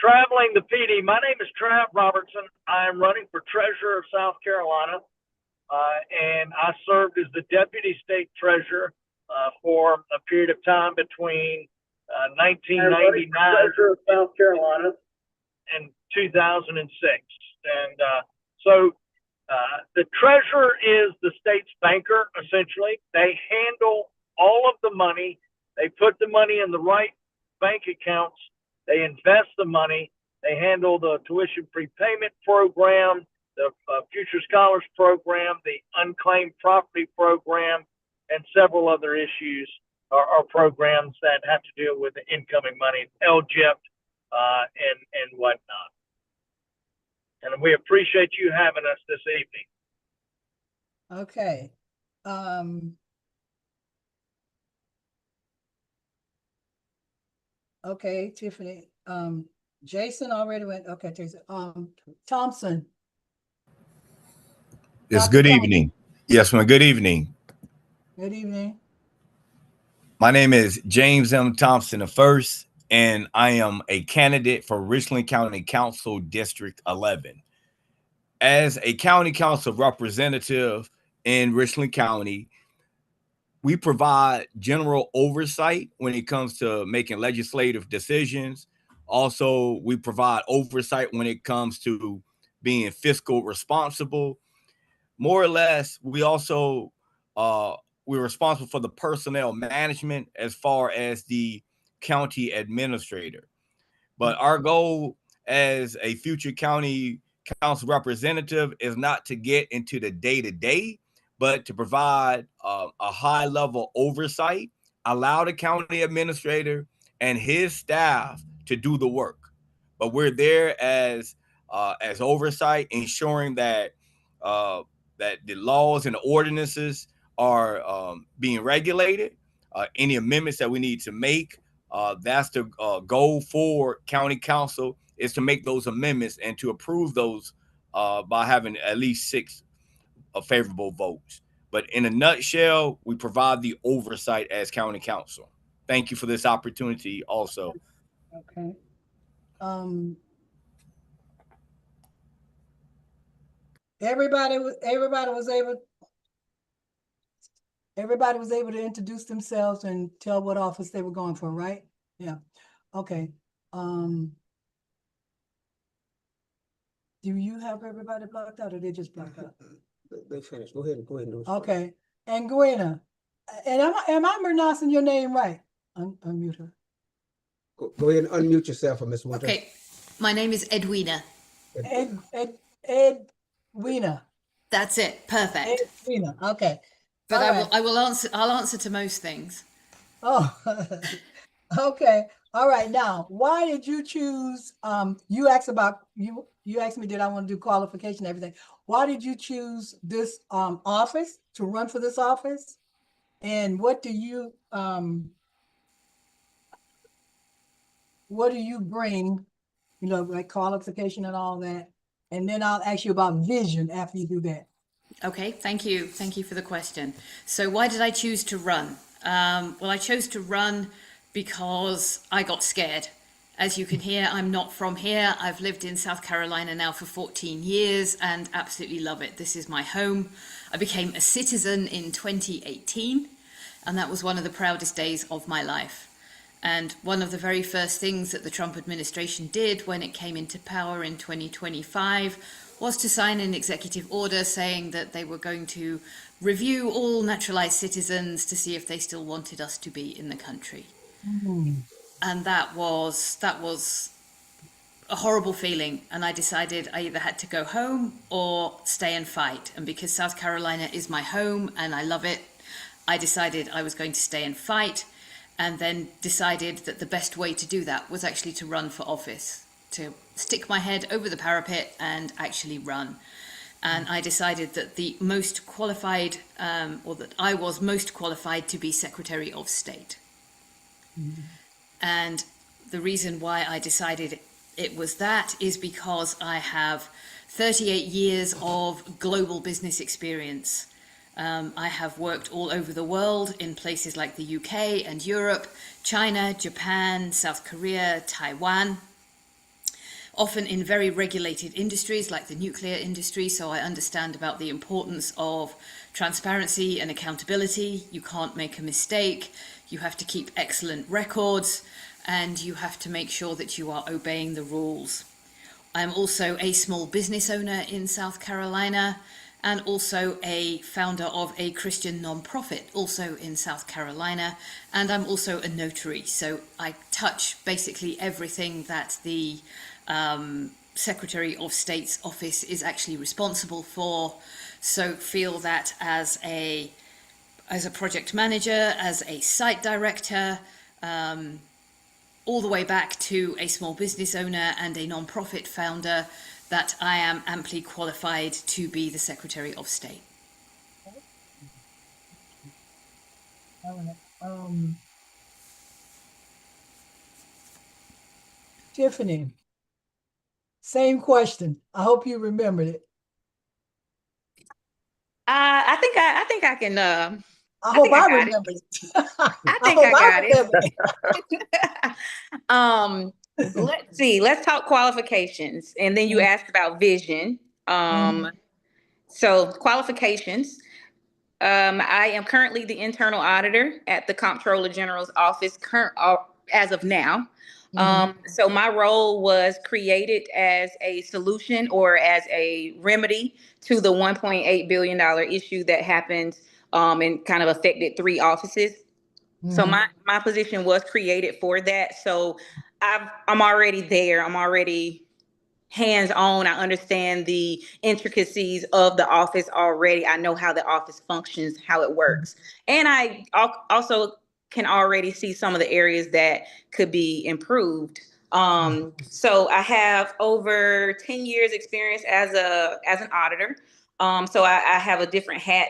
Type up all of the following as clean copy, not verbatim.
traveling the PD. My name is Trav Robertson. I am running for treasurer of South Carolina, and I served as the deputy state treasurer for a period of time between 1999 treasurer of South Carolina and 2006. And so the treasurer is the state's banker, essentially. They handle all of the money. They put the money in the right bank accounts. They invest the money. They handle the tuition prepayment program, the Future Scholars Program, the Unclaimed Property Program, and several other issues or programs that have to deal with the incoming money, LGIP, and whatnot. And we appreciate you having us this evening. Okay. Okay, Tiffany. Jason already went. Okay, Thompson. Yes, good evening. Yes, ma'am. Good evening. Good evening. My name is James M. Thompson I, and I am a candidate for Richland County Council District 11. As a county council representative in Richland County, we provide general oversight when it comes to making legislative decisions. Also, we provide oversight when it comes to being fiscal responsible. More or less, we also we're responsible for the personnel management as far as the county administrator. But our goal as a future county council representative is not to get into the day-to-day, but to provide a high-level oversight, allow the county administrator and his staff to do the work. But we're there as oversight, ensuring that that the laws and the ordinances are being regulated. Any amendments that we need to make, that's the goal for county council, is to make those amendments and to approve those by having at least 6 favorable votes. But in a nutshell, we provide the oversight as county council. Thank you for this opportunity also. Okay. Everybody was able to introduce themselves and tell what office they were going for, right? Yeah. Okay. Do you have everybody blocked out, or they just blocked out? They finished. Go ahead and do it. Okay. And Gwena, and am I pronouncing your name right? Unmute her. Go ahead and unmute yourself, Miss Winter. Okay. My name is Edwina. Edwina. That's it. Perfect. Edwina. Okay. But I'll answer to most things. Oh, okay. All right. Now, why did you choose, you asked me, did I want to do qualification and everything? Why did you choose this office, to run for this office? And what do you bring, like qualification and all that? And then I'll ask you about vision after you do that. Okay, thank you. Thank you for the question. So why did I choose to run? Well, I chose to run because I got scared. As you can hear, I'm not from here. I've lived in South Carolina now for 14 years and absolutely love it. This is my home. I became a citizen in 2018, and that was one of the proudest days of my life. And one of the very first things that the Trump administration did when it came into power in 2025 was to sign an executive order saying that they were going to review all naturalized citizens to see if they still wanted us to be in the country. Mm-hmm. And that was a horrible feeling. And I decided I either had to go home or stay and fight. And because South Carolina is my home and I love it, I decided I was going to stay and fight, and then decided that the best way to do that was actually to run for office, to stick my head over the parapet and actually run. And I decided that the most qualified, or that I was most qualified to be Secretary of State. Mm-hmm. And the reason why I decided it was that is because I have 38 years of global business experience. I have worked all over the world in places like the UK and Europe, China, Japan, South Korea, Taiwan. often in very regulated industries like the nuclear industry. So I understand about the importance of transparency and accountability. You can't make a mistake. You have to keep excellent records, and you have to make sure that you are obeying the rules. I'm also a small business owner in South Carolina, and also a founder of a Christian nonprofit also in South Carolina, and I'm also a notary. So I touch basically everything that the Secretary of State's office is actually responsible for. So feel that as a project manager, as a site director, all the way back to a small business owner and a non-profit founder, that I am amply qualified to be the Secretary of State. All right. Tiffany, same question. I hope you remembered it. I think I can. I hope I I got it. remembered it. I think hope I got remembered it. Let's see. Let's talk qualifications, and then you asked about vision. So qualifications. I am currently the internal auditor at the Comptroller General's office. As of now. So my role was created as a solution or as a remedy to the $1.8 billion issue that happened and kind of affected 3 offices. So my position was created for that. So I'm already there. I'm already hands-on. I understand the intricacies of the office already. I know how the office functions, how it works. And I also can already see some of the areas that could be improved. So I have over 10 years experience as an auditor. So I have a different hat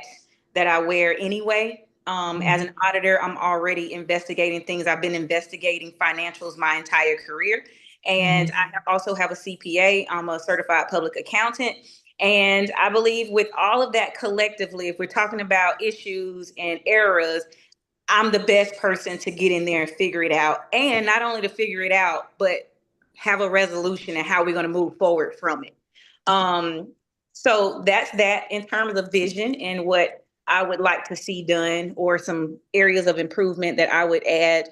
that I wear anyway. As an auditor, I'm already investigating things. I've been investigating financials my entire career. And I also have a CPA. I'm a certified public accountant. And I believe with all of that collectively, if we're talking about issues and errors, I'm the best person to get in there and figure it out. And not only to figure it out, but have a resolution and how we're going to move forward from it. So that's that in terms of vision and what I would like to see done, or some areas of improvement that I would add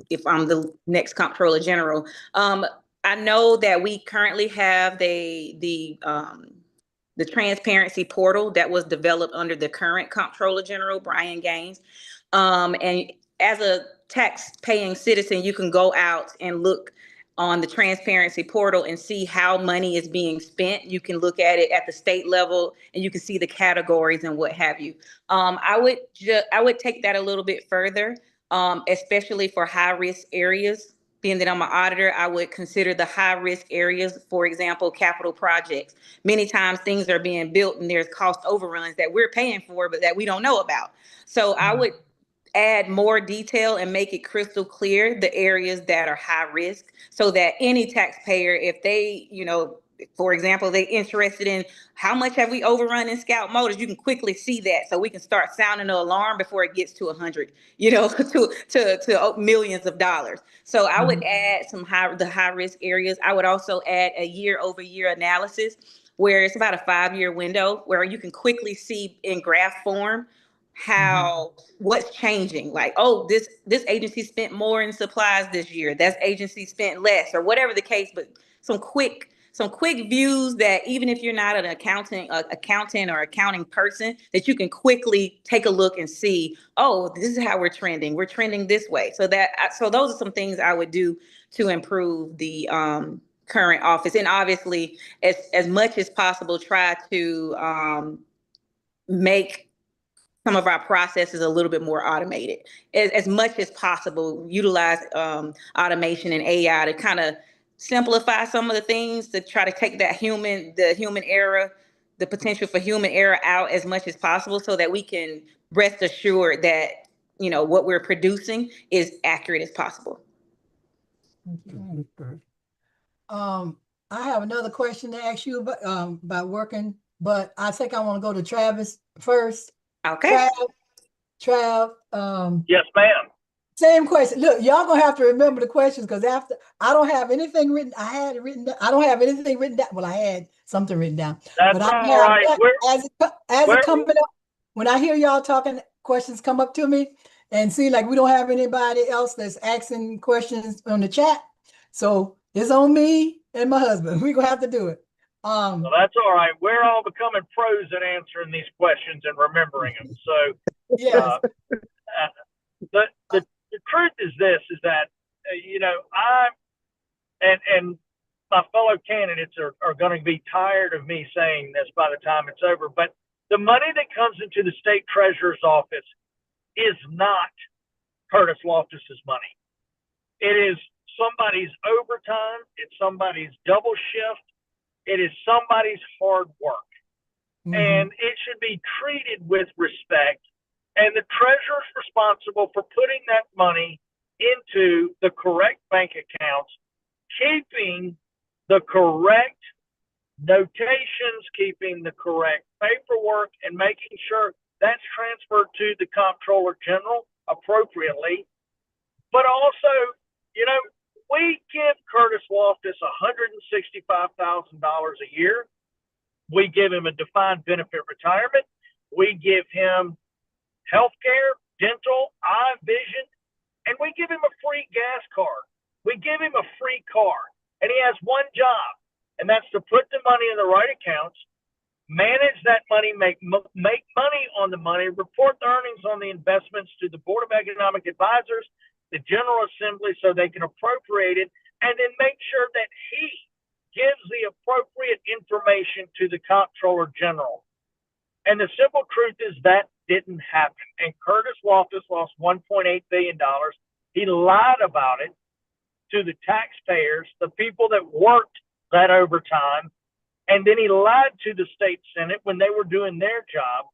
if I'm the next Comptroller General. I know that we currently have the transparency portal that was developed under the current Comptroller General, Brian Gaines. And as a tax-paying citizen, you can go out and look on the transparency portal and see how money is being spent. You can look at it at the state level, and you can see the categories and what have you. I would take that a little bit further. Especially for high-risk areas. Being that I'm an auditor, I would consider the high-risk areas, for example, capital projects. Many times things are being built and there's cost overruns that we're paying for, but that we don't know about. So I would add more detail and make it crystal clear the areas that are high risk, so that any taxpayer, if they, for example, they're interested in how much have we overrun in Scout Motors, you can quickly see that, so we can start sounding the alarm before it gets to 100, to millions of dollars. So I would add the high risk areas. I would also add a year-over-year analysis, where it's about a 5-year window where you can quickly see in graph form how what's changing. Like, oh, this agency spent more in supplies this year, that agency spent less, or whatever the case. But some quick views that even if you're not an accountant or accounting person, that you can quickly take a look and see, oh, this is how we're trending this way. So those are some things I would do to improve the current office. And obviously, as much as possible, try to make some of our processes a little bit more automated. As much as possible, utilize automation and AI to kind of simplify some of the things, to try to take the human error, the potential for human error out as much as possible, so that we can rest assured that what we're producing is accurate as possible. I have another question to ask you about working, but I think I want to go to Travis first. Okay. Trav, Yes, ma'am. Same question. Look, y'all gonna have to remember the questions because after I don't have anything written. I had it written down. I don't have anything written down. Well, I had something written down, That's but I don't all have right. that as Where it coming up. When I hear y'all talking, questions come up to me, and see like we don't have anybody else that's asking questions on the chat, so it's on me and my husband. We're gonna have to do it. Well, that's all right. We're all becoming pros at answering these questions and remembering them. So, Yes. the, the, the truth is this, is that, you know, and my fellow candidates are going to be tired of me saying this by the time it's over, but the money that comes into the state treasurer's office is not Curtis Loftus's money. It is somebody's overtime. It's somebody's double shift. It is somebody's hard work. And it should be treated with respect. And the treasurer's responsible for putting that money into the correct bank accounts, keeping the correct notations, keeping the correct paperwork, and making sure that's transferred to the comptroller general appropriately. But also, you know, we give Curtis Loftus $165,000 a year. We give him a defined benefit retirement. We give him health care, dental, eye, vision, and we give him a free gas card. We give him a free car. And he has one job, and that's to put the money in the right accounts, manage that money, make money on the money, report the earnings on the investments to the Board of Economic Advisors, the General Assembly, so they can appropriate it, and then make sure that he gives the appropriate information to the Comptroller General. And the simple truth is that didn't happen. And Curtis Loftus lost $1.8 billion. He lied about it to the taxpayers, the people that worked that overtime. And then he lied to the state Senate when they were doing their job.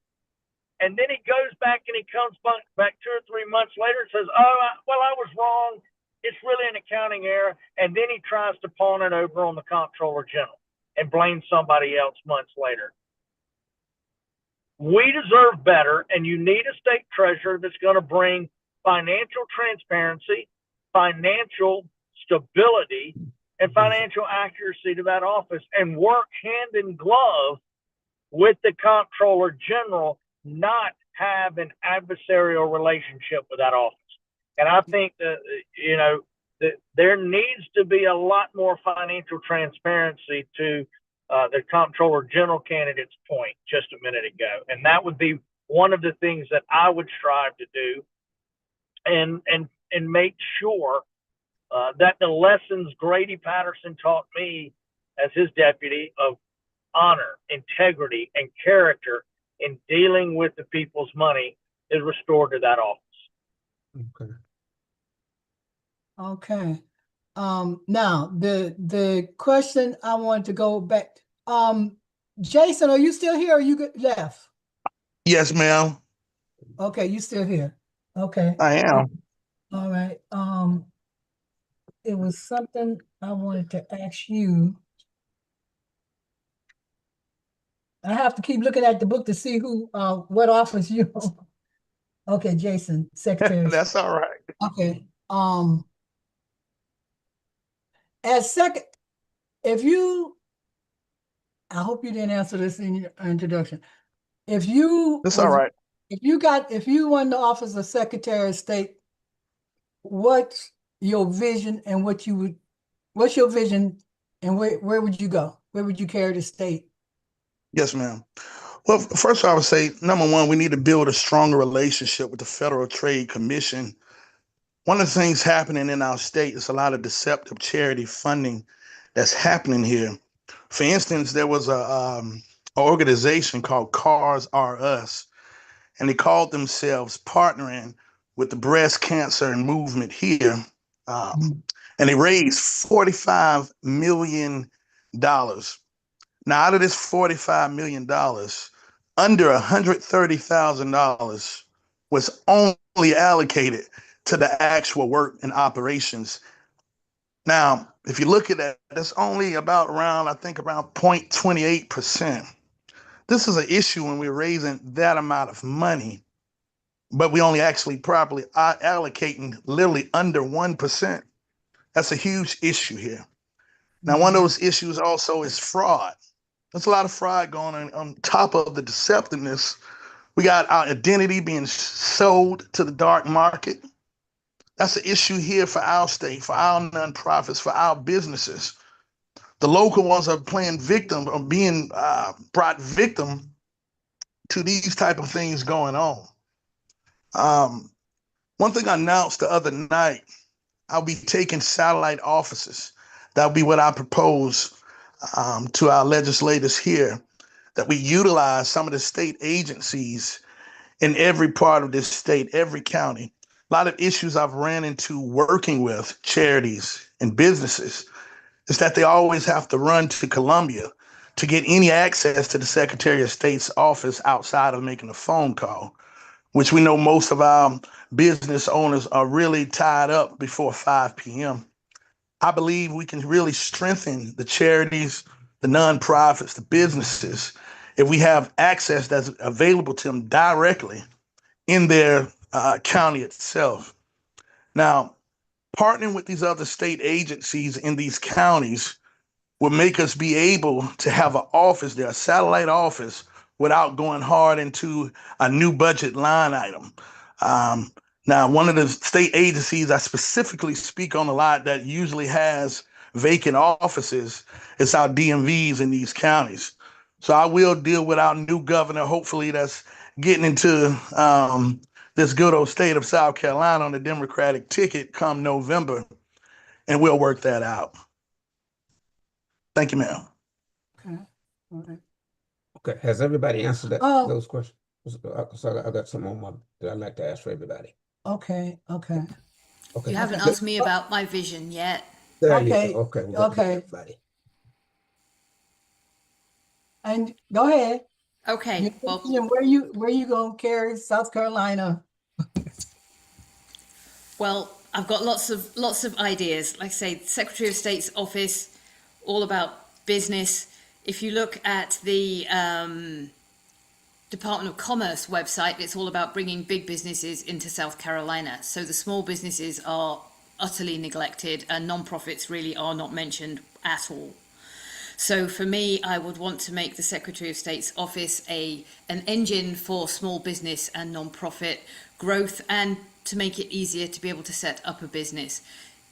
And then he goes back and he comes back 2 or 3 months later and says, oh, well, I was wrong. It's really an accounting error. And then he tries to pawn it over on the Comptroller General and blame somebody else months later. We deserve better, and you need a state treasurer that's going to bring financial transparency, financial stability, and financial accuracy to that office and work hand in glove with the Comptroller General, not have an adversarial relationship with that office. And I think that, you know, that there needs to be a lot more financial transparency to the Comptroller General candidate's point just a minute ago. And that would be one of the things that I would strive to do and make sure that the lessons Grady Patterson taught me as his deputy of honor, integrity, and character in dealing with the people's money is restored to that office. Okay. Okay. Now the question I want to go back. Jason, are you still here or you left? Yes, ma'am. Okay, you still here. Okay. I am. All right. It was something I wanted to ask you. I have to keep looking at the book to see who what office you. Okay, Jason, Secretary. That's all right. Okay. As second, if you, I hope you didn't answer this in your introduction. If you, That's all right. if you won the office of Secretary of State, what's your vision and what's your vision and where would you go? Where would you carry the state? Yes, ma'am. Well, first I would say, number one, we need to build a stronger relationship with the Federal Trade Commission. One of the things happening in our state is a lot of deceptive charity funding that's happening here. For instance, there was an organization called Cars R Us, and they called themselves partnering with the breast cancer movement here. And they raised $45 million. Now, out of this $45 million, under $130,000 was only allocated to the actual work and operations. Now, if you look at that, that's only about around 0.28%. This is an issue when we're raising that amount of money. but we only actually properly are allocating literally under 1%. That's a huge issue here. Now, one of those issues also is fraud. There's a lot of fraud going on top of the deceptiveness. We got our identity being sold to the dark market. That's an issue here for our state, for our nonprofits, for our businesses. The local ones are playing victim or being brought victim to these type of things going on. One thing I announced the other night, I'll be taking satellite offices. That'll be what I propose to our legislators here, that we utilize some of the state agencies in every part of this state, every county. A lot of issues I've ran into working with charities and businesses is that they always have to run to Columbia to get any access to the Secretary of State's office outside of making a phone call, which we know most of our business owners are really tied up before 5 p.m. I believe we can really strengthen the charities, the nonprofits, the businesses, if we have access that's available to them directly in their county itself. Now, partnering with these other state agencies in these counties will make us be able to have an office there, a satellite office, without going hard into a new budget line item. Now, one of the state agencies I specifically speak on a lot that usually has vacant offices is our DMVs in these counties. So I will deal with our new governor, hopefully that's getting into this good old state of South Carolina on the Democratic ticket come November, and we'll work that out. Thank you, ma'am. Okay. All right. Okay, has everybody answered that, Oh. those questions? So I got some more that I'd like to ask for everybody. Okay. Okay. Okay. You haven't Okay. asked me about my vision yet. There you Okay, go. Okay. we got okay. everybody. And go ahead. Okay, well, Where you gonna carry South Carolina? well, I've got lots of ideas. Like I say, Secretary of State's office, all about business. If you look at the Department of Commerce website, it's all about bringing big businesses into South Carolina. So the small businesses are utterly neglected, and non-profits really are not mentioned at all. So for me, I would want to make the Secretary of State's office an engine for small business and non-profit growth, and to make it easier to be able to set up a business.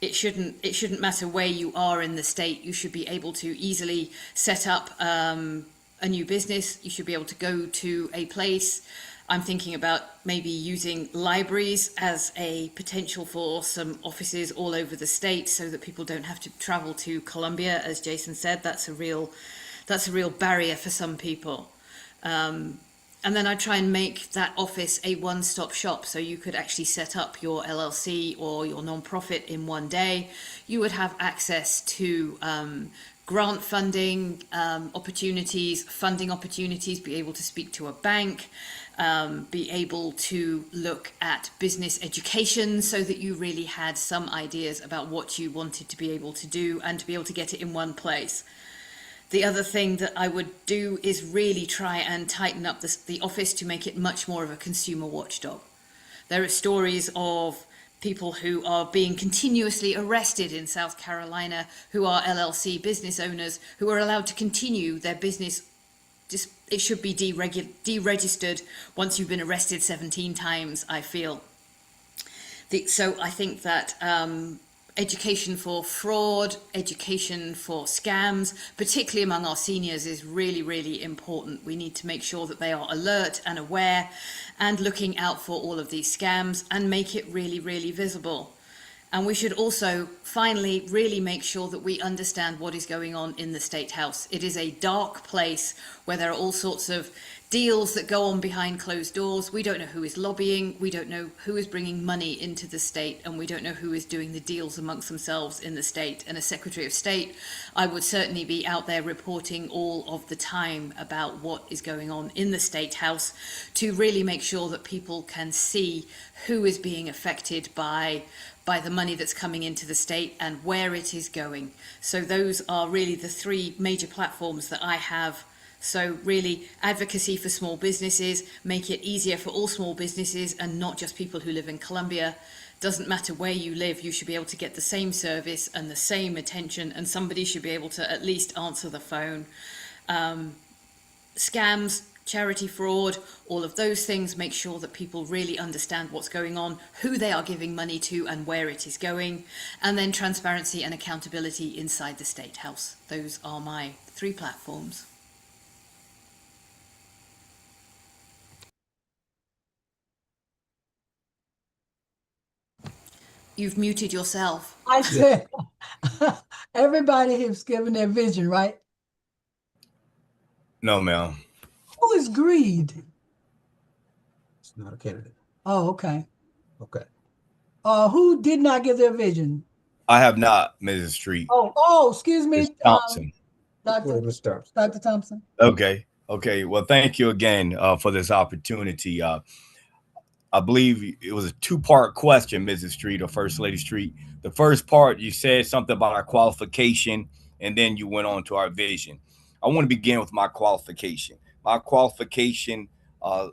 It shouldn't matter where you are in the state. You should be able to easily set up a new business. You should be able to go to a place. I'm thinking about maybe using libraries as a potential for some offices all over the state, so that people don't have to travel to Columbia. As Jason said, that's a real barrier for some people. And then I try and make that office a one-stop shop, so you could actually set up your LLC or your non-profit in one day. You would have access to grant funding opportunities, funding opportunities, be able to speak to a bank, be able to look at business education, so that you really had some ideas about what you wanted to be able to do and to be able to get it in one place. The other thing that I would do is really try and tighten up the office to make it much more of a consumer watchdog. There are stories of people who are being continuously arrested in South Carolina, who are LLC business owners, who are allowed to continue their business. Just, it should be deregistered once you've been arrested 17 times, I feel. So I think that education for fraud, education for scams, particularly among our seniors, is really, really important. We need to make sure that they are alert and aware and looking out for all of these scams, and make it really, really visible. And we should also finally really make sure that we understand what is going on in the State House. It is a dark place where there are all sorts of deals that go on behind closed doors. We don't know who is lobbying, we don't know who is bringing money into the state, and we don't know who is doing the deals amongst themselves in the state. And as Secretary of State, I would certainly be out there reporting all of the time about what is going on in the State House, to really make sure that people can see who is being affected by the money that's coming into the state and where it is going. So those are really the three major platforms that I have So really, advocacy for small businesses, make it easier for all small businesses and not just people who live in Columbia. Doesn't matter where you live, you should be able to get the same service and the same attention, and somebody should be able to at least answer the phone. Scams, charity fraud, all of those things, make sure that people really understand what's going on, who they are giving money to and where it is going, and then transparency and accountability inside the State House. Those are my 3 platforms. You've muted yourself. I said, everybody has given their vision, right? No, ma'am. Who is Greed? It's not a candidate. Oh, okay. Okay. Who did not give their vision? I have not, Mrs. Street. Oh, excuse me, Ms. Thompson. Dr. Mr. Thompson. Dr. Thompson. Okay. Well, thank you again for this opportunity. I believe it was a 2-part question, Mrs. Street or First Lady Street. The first part, you said something about our qualification, and then you went on to our vision. I want to begin with my qualification. My qualification, I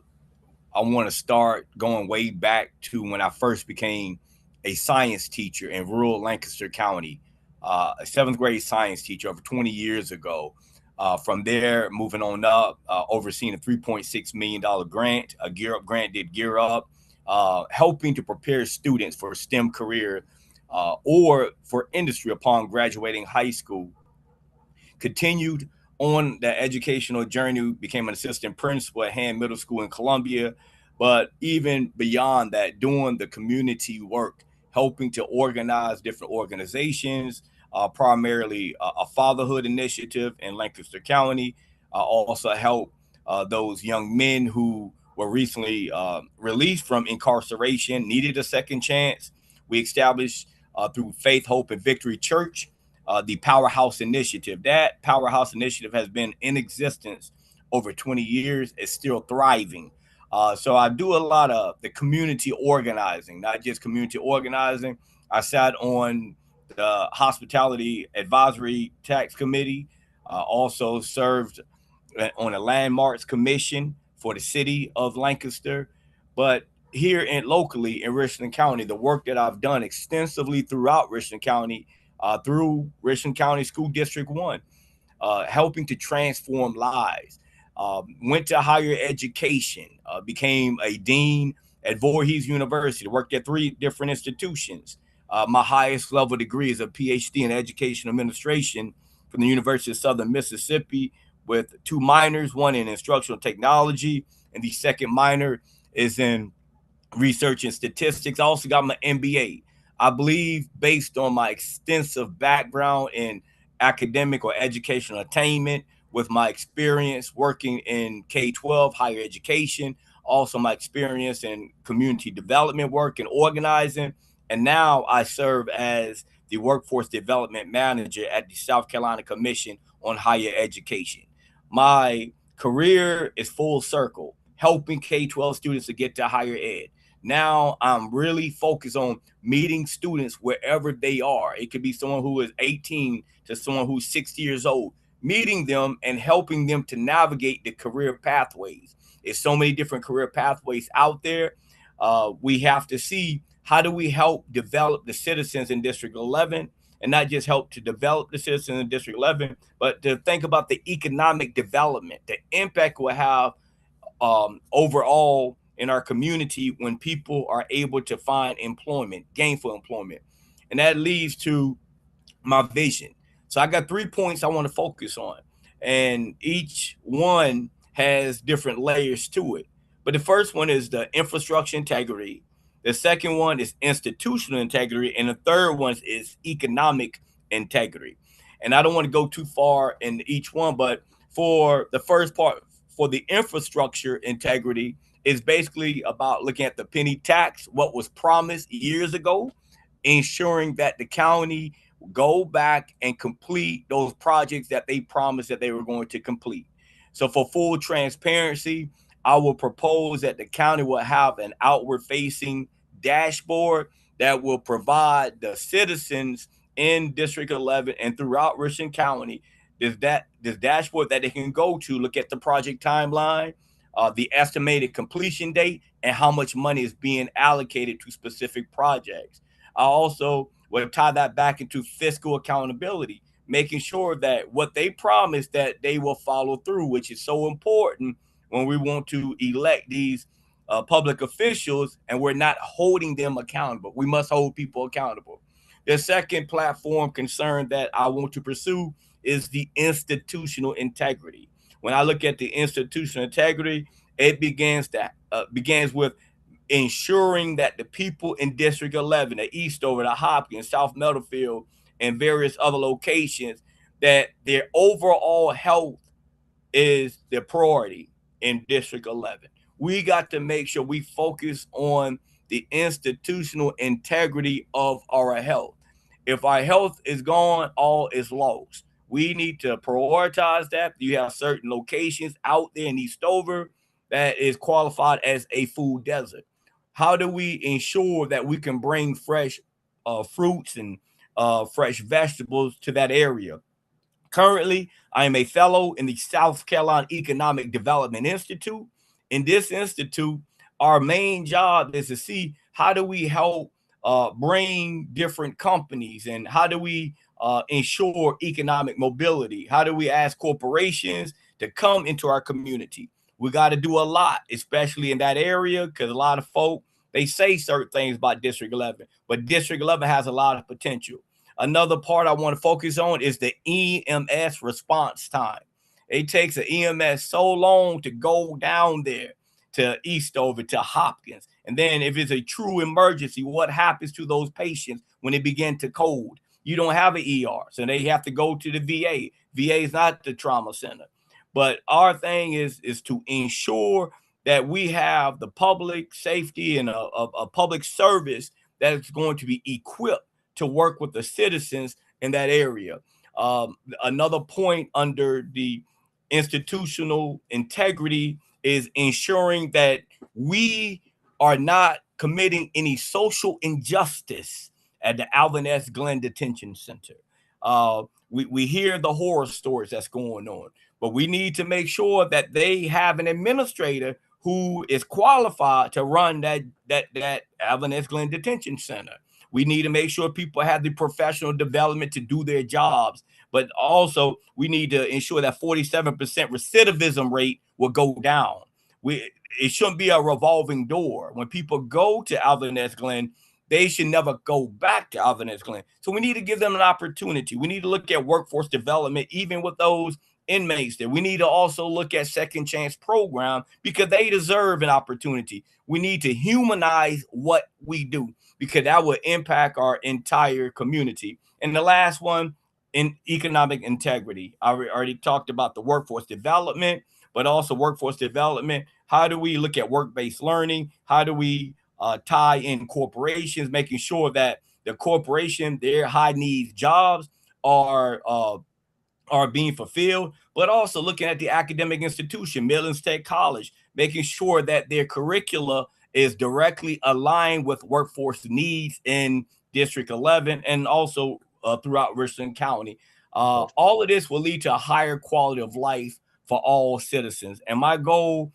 want to start going way back to when I first became a science teacher in rural Lancaster County, a 7th grade science teacher over 20 years ago. From there, moving on up, overseeing a $3.6 million grant, a Gear Up grant did Gear Up, helping to prepare students for a STEM career or for industry upon graduating high school. Continued on that educational journey, became an assistant principal at Hand Middle School in Columbia. But even beyond that, doing the community work, helping to organize different organizations, primarily a fatherhood initiative in Lancaster County. Also help those young men who were recently released from incarceration, needed a second chance. We established through Faith, Hope, and Victory Church, the Powerhouse Initiative. That Powerhouse Initiative has been in existence over 20 years. It's still thriving. So I do a lot of the community organizing, not just community organizing. I sat on the Hospitality Advisory Tax Committee, also served on a Landmarks Commission for the city of Lancaster. But here in locally in Richland County, the work that I've done extensively throughout Richland County, through Richland County School District 1, helping to transform lives. Went to higher education, became a dean at Voorhees University, worked at 3 different institutions. My highest level degree is a PhD in education administration from the University of Southern Mississippi, with 2 minors, one in instructional technology, and the second minor is in research and statistics. I also got my MBA. I believe, based on my extensive background in academic or educational attainment, with my experience working in K-12 higher education, also my experience in community development work and organizing, and now I serve as the workforce development manager at the South Carolina Commission on Higher Education. My career is full circle, helping K-12 students to get to higher ed. Now I'm really focused on meeting students wherever they are. It could be someone who is 18 to someone who's 60 years old, meeting them and helping them to navigate the career pathways. There's so many different career pathways out there. We have to see, how do we help develop the citizens in District 11, and not just help to develop the citizens in District 11, but to think about the economic development, the impact we'll have overall in our community when people are able to find employment, gainful employment. And that leads to my vision. So I got 3 points I want to focus on, and each one has different layers to it. But the first one is the infrastructure integrity. The second one is institutional integrity. And the third one is economic integrity. And I don't want to go too far in each one, but for the first part, for the infrastructure integrity, is basically about looking at the penny tax, what was promised years ago, ensuring that the county go back and complete those projects that they promised that they were going to complete. So for full transparency, I will propose that the county will have an outward facing dashboard that will provide the citizens in District 11 and throughout Richland County this dashboard that they can go to, look at the project timeline, the estimated completion date, and how much money is being allocated to specific projects. I also will tie that back into fiscal accountability, making sure that what they promise that they will follow through, which is so important when we want to elect these public officials and we're not holding them accountable. We must hold people accountable. The second platform concern that I want to pursue is the institutional integrity. When I look at the institutional integrity, it begins with ensuring that the people in District 11, the Eastover, the Hopkins, South Middlefield, and various other locations, that their overall health is the priority in District 11. We got to make sure we focus on the institutional integrity of our health. If our health is gone, all is lost. We need to prioritize that. You have certain locations out there in Eastover that is qualified as a food desert. How do we ensure that we can bring fresh fruits and fresh vegetables to that area? Currently, I am a fellow in the South Carolina Economic Development Institute. In this institute, our main job is to see how do we help bring different companies, and how do we ensure economic mobility? How do we ask corporations to come into our community? We got to do a lot, especially in that area, because a lot of folk, they say certain things about District 11, but District 11 has a lot of potential. Another part I want to focus on is the EMS response time. It takes an EMS so long to go down there to Eastover, to Hopkins. And then if it's a true emergency, what happens to those patients when they begin to code? You don't have an ER, so they have to go to the VA. VA is not the trauma center. But our thing is to ensure that we have the public safety and a public service that's going to be equipped to work with the citizens in that area. Another point under the institutional integrity is ensuring that we are not committing any social injustice at the Alvin S. Glenn Detention Center. We hear the horror stories that's going on, but we need to make sure that they have an administrator who is qualified to run that Alvin S. Glenn Detention Center. We need to make sure people have the professional development to do their jobs, but also we need to ensure that 47% recidivism rate will go down. It shouldn't be a revolving door. When people go to Alvin S. Glenn, they should never go back to Alvin S. Glenn. So we need to give them an opportunity. We need to look at workforce development, even with those inmates there. We need to also look at second chance program, because they deserve an opportunity. We need to humanize what we do, because that will impact our entire community. And the last one, in economic integrity. I already talked about the workforce development, but also workforce development. How do we look at work-based learning? How do we tie in corporations, making sure that the corporation, their high needs jobs are being fulfilled, but also looking at the academic institution, Midlands Tech College, making sure that their curricula is directly aligned with workforce needs in District 11 and also throughout Richland County. All of this will lead to a higher quality of life for all citizens. And my goal,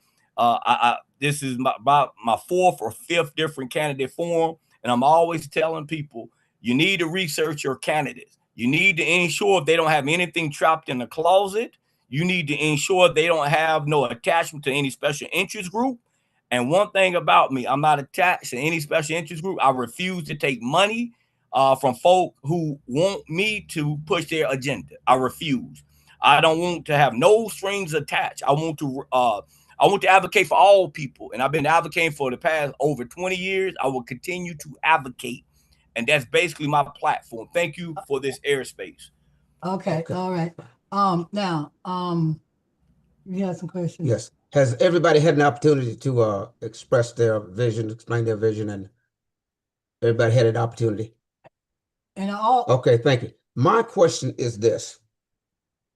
this is about my fourth or fifth different candidate forum, and I'm always telling people, you need to research your candidates. You need to ensure they don't have anything trapped in the closet. You need to ensure they don't have no attachment to any special interest group. And one thing about me, I'm not attached to any special interest group. I refuse to take money from folk who want me to push their agenda. I refuse. I don't want to have no strings attached. I want to advocate for all people. And I've been advocating for the past over 20 years. I will continue to advocate. And that's basically my platform. Thank you for this airspace. Okay. All right. Now, you have some questions? Yes. Has everybody had an opportunity to express their vision, explain their vision, and everybody had an opportunity? And all. Okay, thank you. My question is this.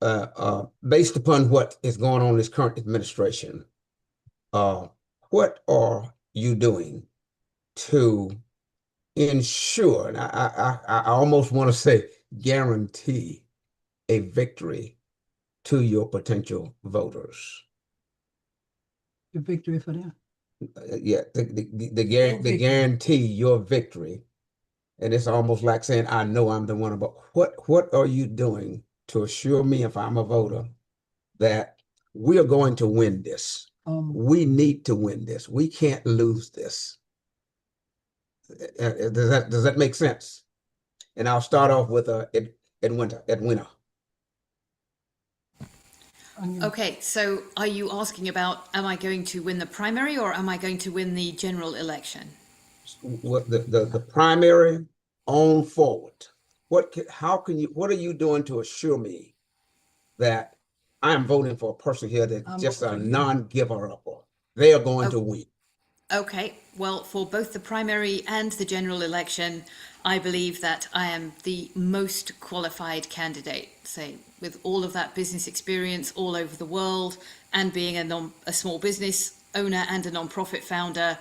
Based upon what is going on in this current administration, what are you doing to ensure, and I almost want to say guarantee, a victory to your potential voters? The victory for them. Yeah, the guarantee your victory. And it's almost like saying, I know I'm the one, but what are you doing to assure me, if I'm a voter, that we are going to win this? We need to win this. We can't lose this. Does that make sense? And I'll start off with Edwina. Okay, so are you asking about, am I going to win the primary or am I going to win the general election? What the primary on forward? What are you doing to assure me that I'm voting for a person here that's just a non-giver-upper? They are going to win. Okay, well, for both the primary and the general election, I believe that I am the most qualified candidate, say, with all of that business experience all over the world and being a small business owner and a non-profit founder.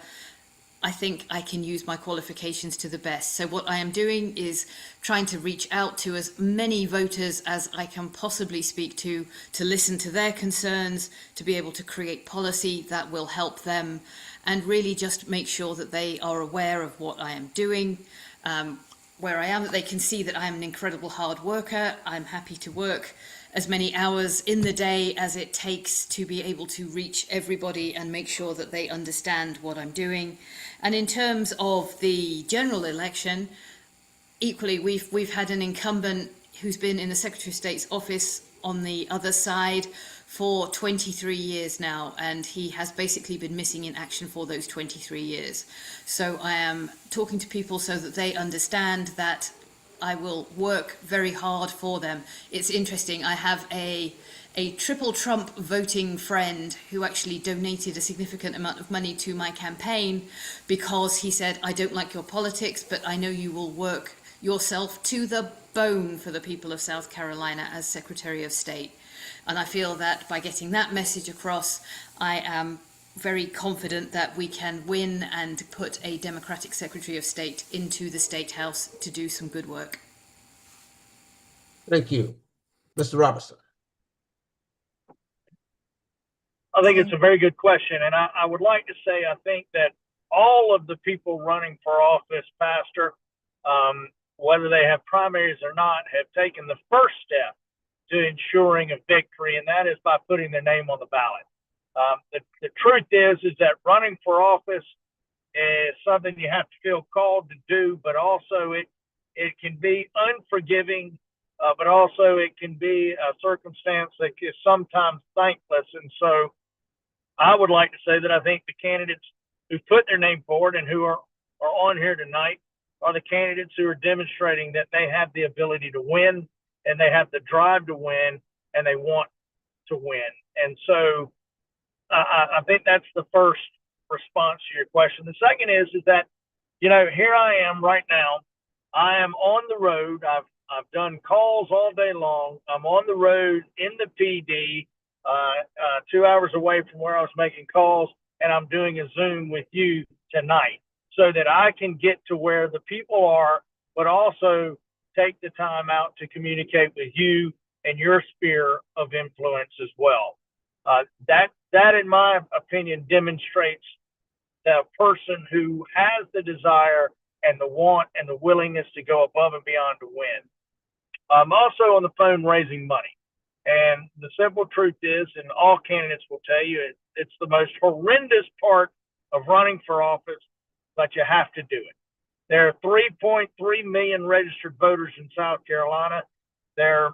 I think I can use my qualifications to the best. So what I am doing is trying to reach out to as many voters as I can possibly speak to listen to their concerns, to be able to create policy that will help them, and really just make sure that they are aware of what I am doing, where I am, that they can see that I am an incredible hard worker. I'm happy to work as many hours in the day as it takes to be able to reach everybody and make sure that they understand what I'm doing. And in terms of the general election, equally, we've had an incumbent who's been in the Secretary of State's office on the other side for 23 years now, and he has basically been missing in action for those 23 years. So I am talking to people so that they understand that I will work very hard for them. It's interesting, I have a triple Trump voting friend who actually donated a significant amount of money to my campaign because he said, I don't like your politics, but I know you will work yourself to the bone for the people of South Carolina as Secretary of State. And I feel that by getting that message across, I am very confident that we can win and put a Democratic Secretary of State into the State House to do some good work. Thank you. Mr. Robertson. I think it's a very good question. And I would like to say, I think that all of the people running for office, Pastor, whether they have primaries or not, have taken the first step to ensuring a victory, and that is by putting their name on the ballot. The truth is that running for office is something you have to feel called to do, but also it can be unforgiving, but also it can be a circumstance that is sometimes thankless. And so I would like to say that I think the candidates who put their name forward and who are on here tonight are the candidates who are demonstrating that they have the ability to win and they have the drive to win and they want to win. And so I think that's the first response to your question. The second is that, here I am right now. I am on the road. I've done calls all day long. I'm on the road in the PD, 2 hours away from where I was making calls, and I'm doing a Zoom with you tonight so that I can get to where the people are, but also take the time out to communicate with you and your sphere of influence as well. That, in my opinion, demonstrates the person who has the desire and the want and the willingness to go above and beyond to win. I'm also on the phone raising money. And the simple truth is, and all candidates will tell you, it's the most horrendous part of running for office, but you have to do it. There are 3.3 million registered voters in South Carolina. They're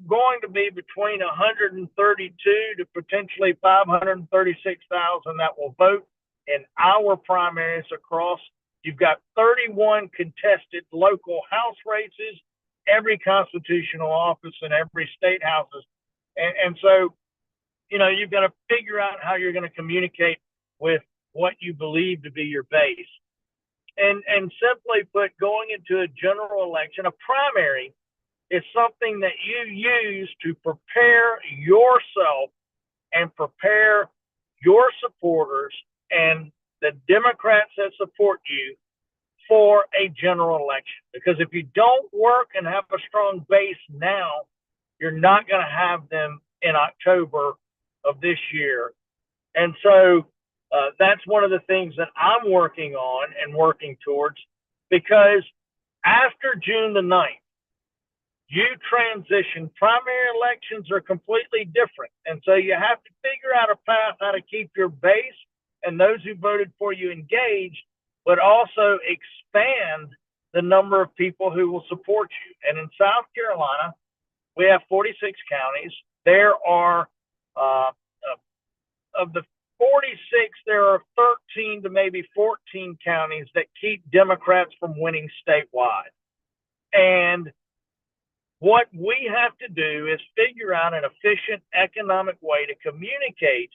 going to be between 132 to potentially 536,000 that will vote in our primaries across. You've got 31 contested local House races, every constitutional office in every state houses. And so, you've got to figure out how you're going to communicate with what you believe to be your base. And simply put, going into a general election, a primary, is something that you use to prepare yourself and prepare your supporters and the Democrats that support you for a general election. Because if you don't work and have a strong base now, you're not going to have them in October of this year. And so that's one of the things that I'm working on and working towards, because after June the 9th, you transition. Primary elections are completely different. And so you have to figure out a path how to keep your base and those who voted for you engaged, but also expand the number of people who will support you. And in South Carolina, we have 46 counties. There are, of the 46, there are 13 to maybe 14 counties that keep Democrats from winning statewide. And what we have to do is figure out an efficient economic way to communicate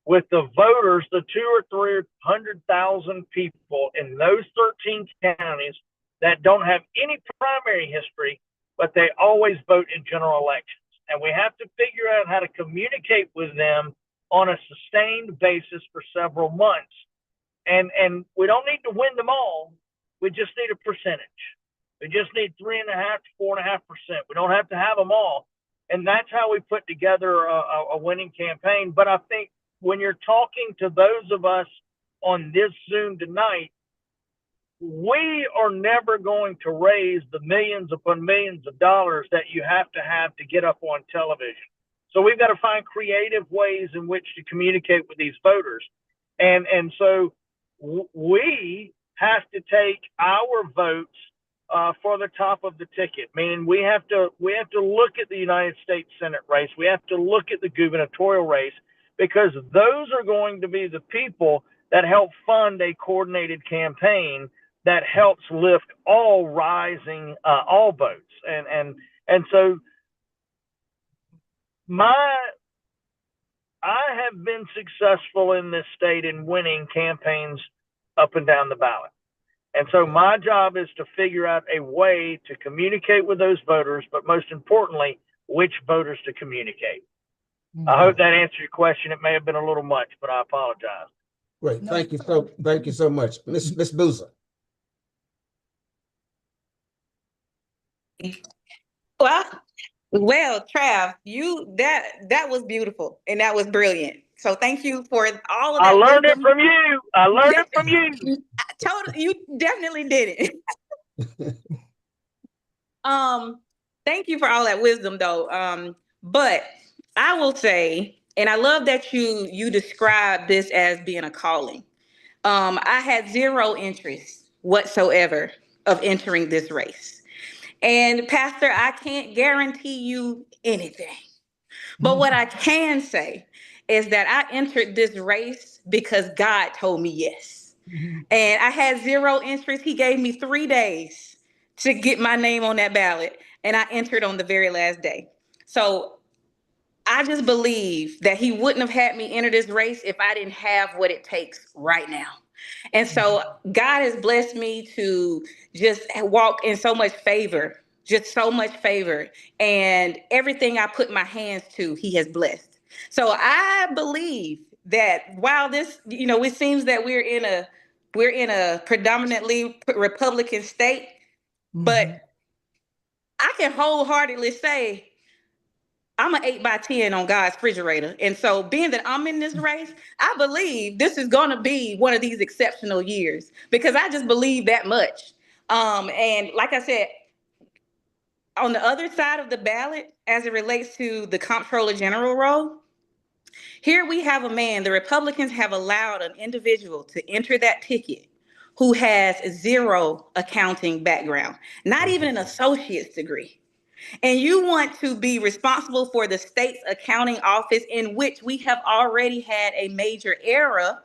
with the voters, the 200,000 or 300,000 people in those 13 counties that don't have any primary history, but they always vote in general elections. And we have to figure out how to communicate with them on a sustained basis for several months. And we don't need to win them all. We just need a percentage. We just need 3.5% to 4.5%. We don't have to have them all. And that's how we put together a winning campaign. But I think when you're talking to those of us on this Zoom tonight, we are never going to raise the millions upon millions of dollars that you have to get up on television. So we've got to find creative ways in which to communicate with these voters. And so we have to take our votes for the top of the ticket, meaning we have to look at the United States Senate race. We have to look at the gubernatorial race, because those are going to be the people that help fund a coordinated campaign that helps lift all votes. And so I have been successful in this state in winning campaigns up and down the ballot. And so my job is to figure out a way to communicate with those voters, but most importantly, which voters to communicate. Mm-hmm. I hope that answered your question. It may have been a little much, but I apologize. Great. No, Thank you so much. Miss Boozer. Well, Trav, that was beautiful and that was brilliant. So thank you for all of that. I learned wisdom. it from you. I learned it from you. Totally, you definitely did it. Thank you for all that wisdom, though. But I will say, and I love that you described this as being a calling. I had zero interest whatsoever of entering this race. And Pastor, I can't guarantee you anything. But what I can say is that I entered this race because God told me yes. Mm-hmm. And I had zero interest. He gave me 3 days to get my name on that ballot. And I entered on the very last day. So I just believe that he wouldn't have had me enter this race if I didn't have what it takes right now. And so God has blessed me to just walk in so much favor, just so much favor. And everything I put my hands to, he has blessed. So I believe that while this, it seems that we're in a predominantly Republican state, but I can wholeheartedly say I'm an 8x10 on God's refrigerator. And so being that I'm in this race, I believe this is going to be one of these exceptional years, because I just believe that much. And like I said, on the other side of the ballot, as it relates to the comptroller general role, here we have a man, the Republicans have allowed an individual to enter that ticket who has zero accounting background, not even an associate's degree. And you want to be responsible for the state's accounting office, in which we have already had a major error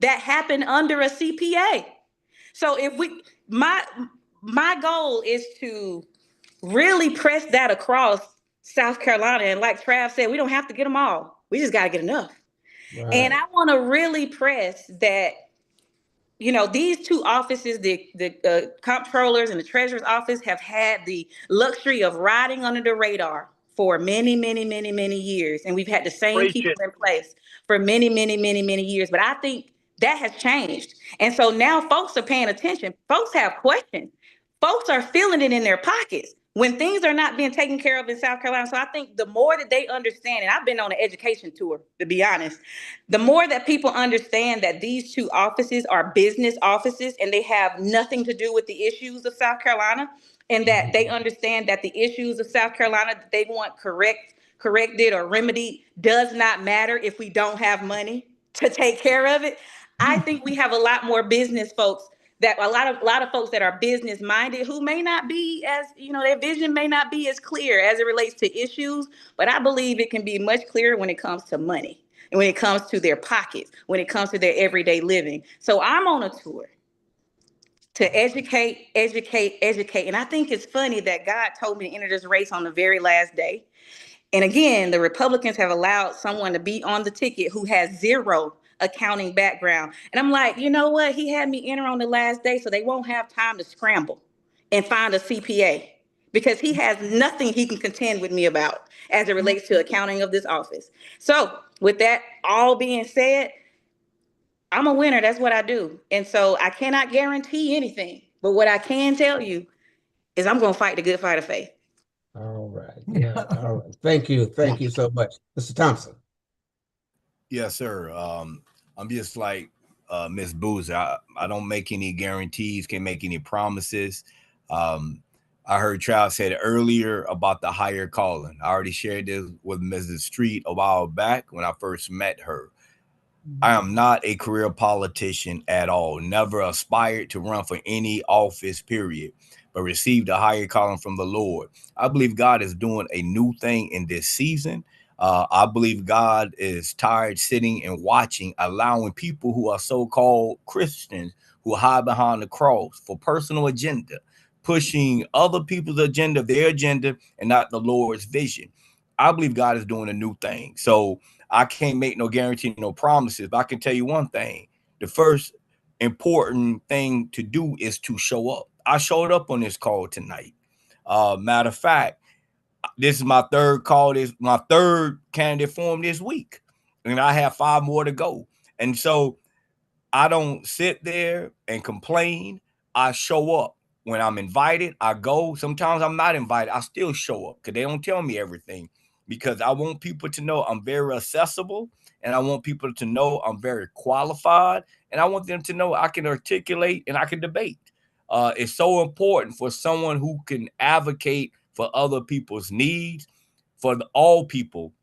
that happened under a CPA. So my goal is to really press that across South Carolina. And like Trav said, we don't have to get them all. We just got to get enough. Right. And I want to really press that, these two offices, the comptrollers and the treasurer's office, have had the luxury of riding under the radar for many, many, many, many years. And we've had the same people in place for many, many, many, many years. But I think that has changed. And so now folks are paying attention. Folks have questions. Folks are feeling it in their pockets. when things are not being taken care of in South Carolina. So I think the more that they understand, and I've been on an education tour, to be honest, the more that people understand that these two offices are business offices and they have nothing to do with the issues of South Carolina, and that they understand that the issues of South Carolina that they want corrected or remedied does not matter if we don't have money to take care of it. I think we have a lot more business folks, that a lot of folks that are business minded, who may not be as, their vision may not be as clear as it relates to issues, but I believe it can be much clearer when it comes to money and when it comes to their pockets, when it comes to their everyday living. So I'm on a tour to educate. And I think it's funny that God told me to enter this race on the very last day. And again, the Republicans have allowed someone to be on the ticket who has zero accounting background. And I'm like, you know what? He had me enter on the last day so they won't have time to scramble and find a CPA, because he has nothing he can contend with me about as it relates to accounting of this office. So with that all being said, I'm a winner. That's what I do. And so I cannot guarantee anything, but what I can tell you is I'm going to fight the good fight of faith. All right. Yeah. All right. Thank you. Thank you so much. Mr. Thompson. Yes, sir. I'm just like Miss Boozer. I don't make any guarantees, can't make any promises. I heard Trav said earlier about the higher calling. I already shared this with Mrs. Street a while back when I first met her. I am not a career politician at all. Never aspired to run for any office, period, but received a higher calling from the Lord. I believe God is doing a new thing in this season. I believe God is tired sitting and watching, allowing people who are so-called Christians who hide behind the cross for personal agenda, pushing other people's agenda, their agenda, and not the Lord's vision. I believe God is doing a new thing. So I can't make no guarantee, no promises, but I can tell you one thing. The first important thing to do is to show up. I showed up on this call tonight. Matter of fact, this is my third call, this my third candidate forum this week, and I have 5 more to go. And so I don't sit there and complain. I show up. When I'm invited, I go. Sometimes I'm not invited. I still show up because they don't tell me everything, because I want people to know I'm very accessible, and I want people to know I'm very qualified, and I want them to know I can articulate and I can debate. It's so important for someone who can advocate for other people's needs, for all people,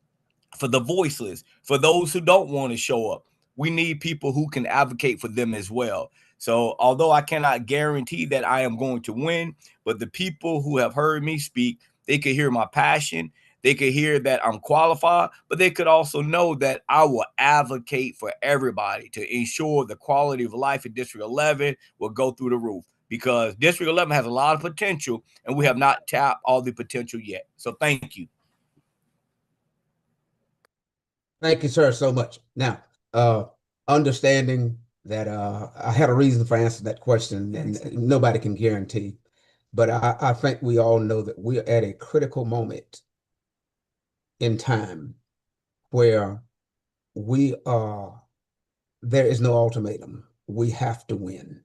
for the voiceless, for those who don't want to show up. We need people who can advocate for them as well. So although I cannot guarantee that I am going to win, but the people who have heard me speak, they could hear my passion. They could hear that I'm qualified, but they could also know that I will advocate for everybody to ensure the quality of life in District 11 will go through the roof, because District 11 has a lot of potential and we have not tapped all the potential yet. So thank you. Thank you, sir, so much. Now, understanding that I had a reason for answering that question, and nobody can guarantee, but I think we all know that we're at a critical moment in time where there is no ultimatum. We have to win.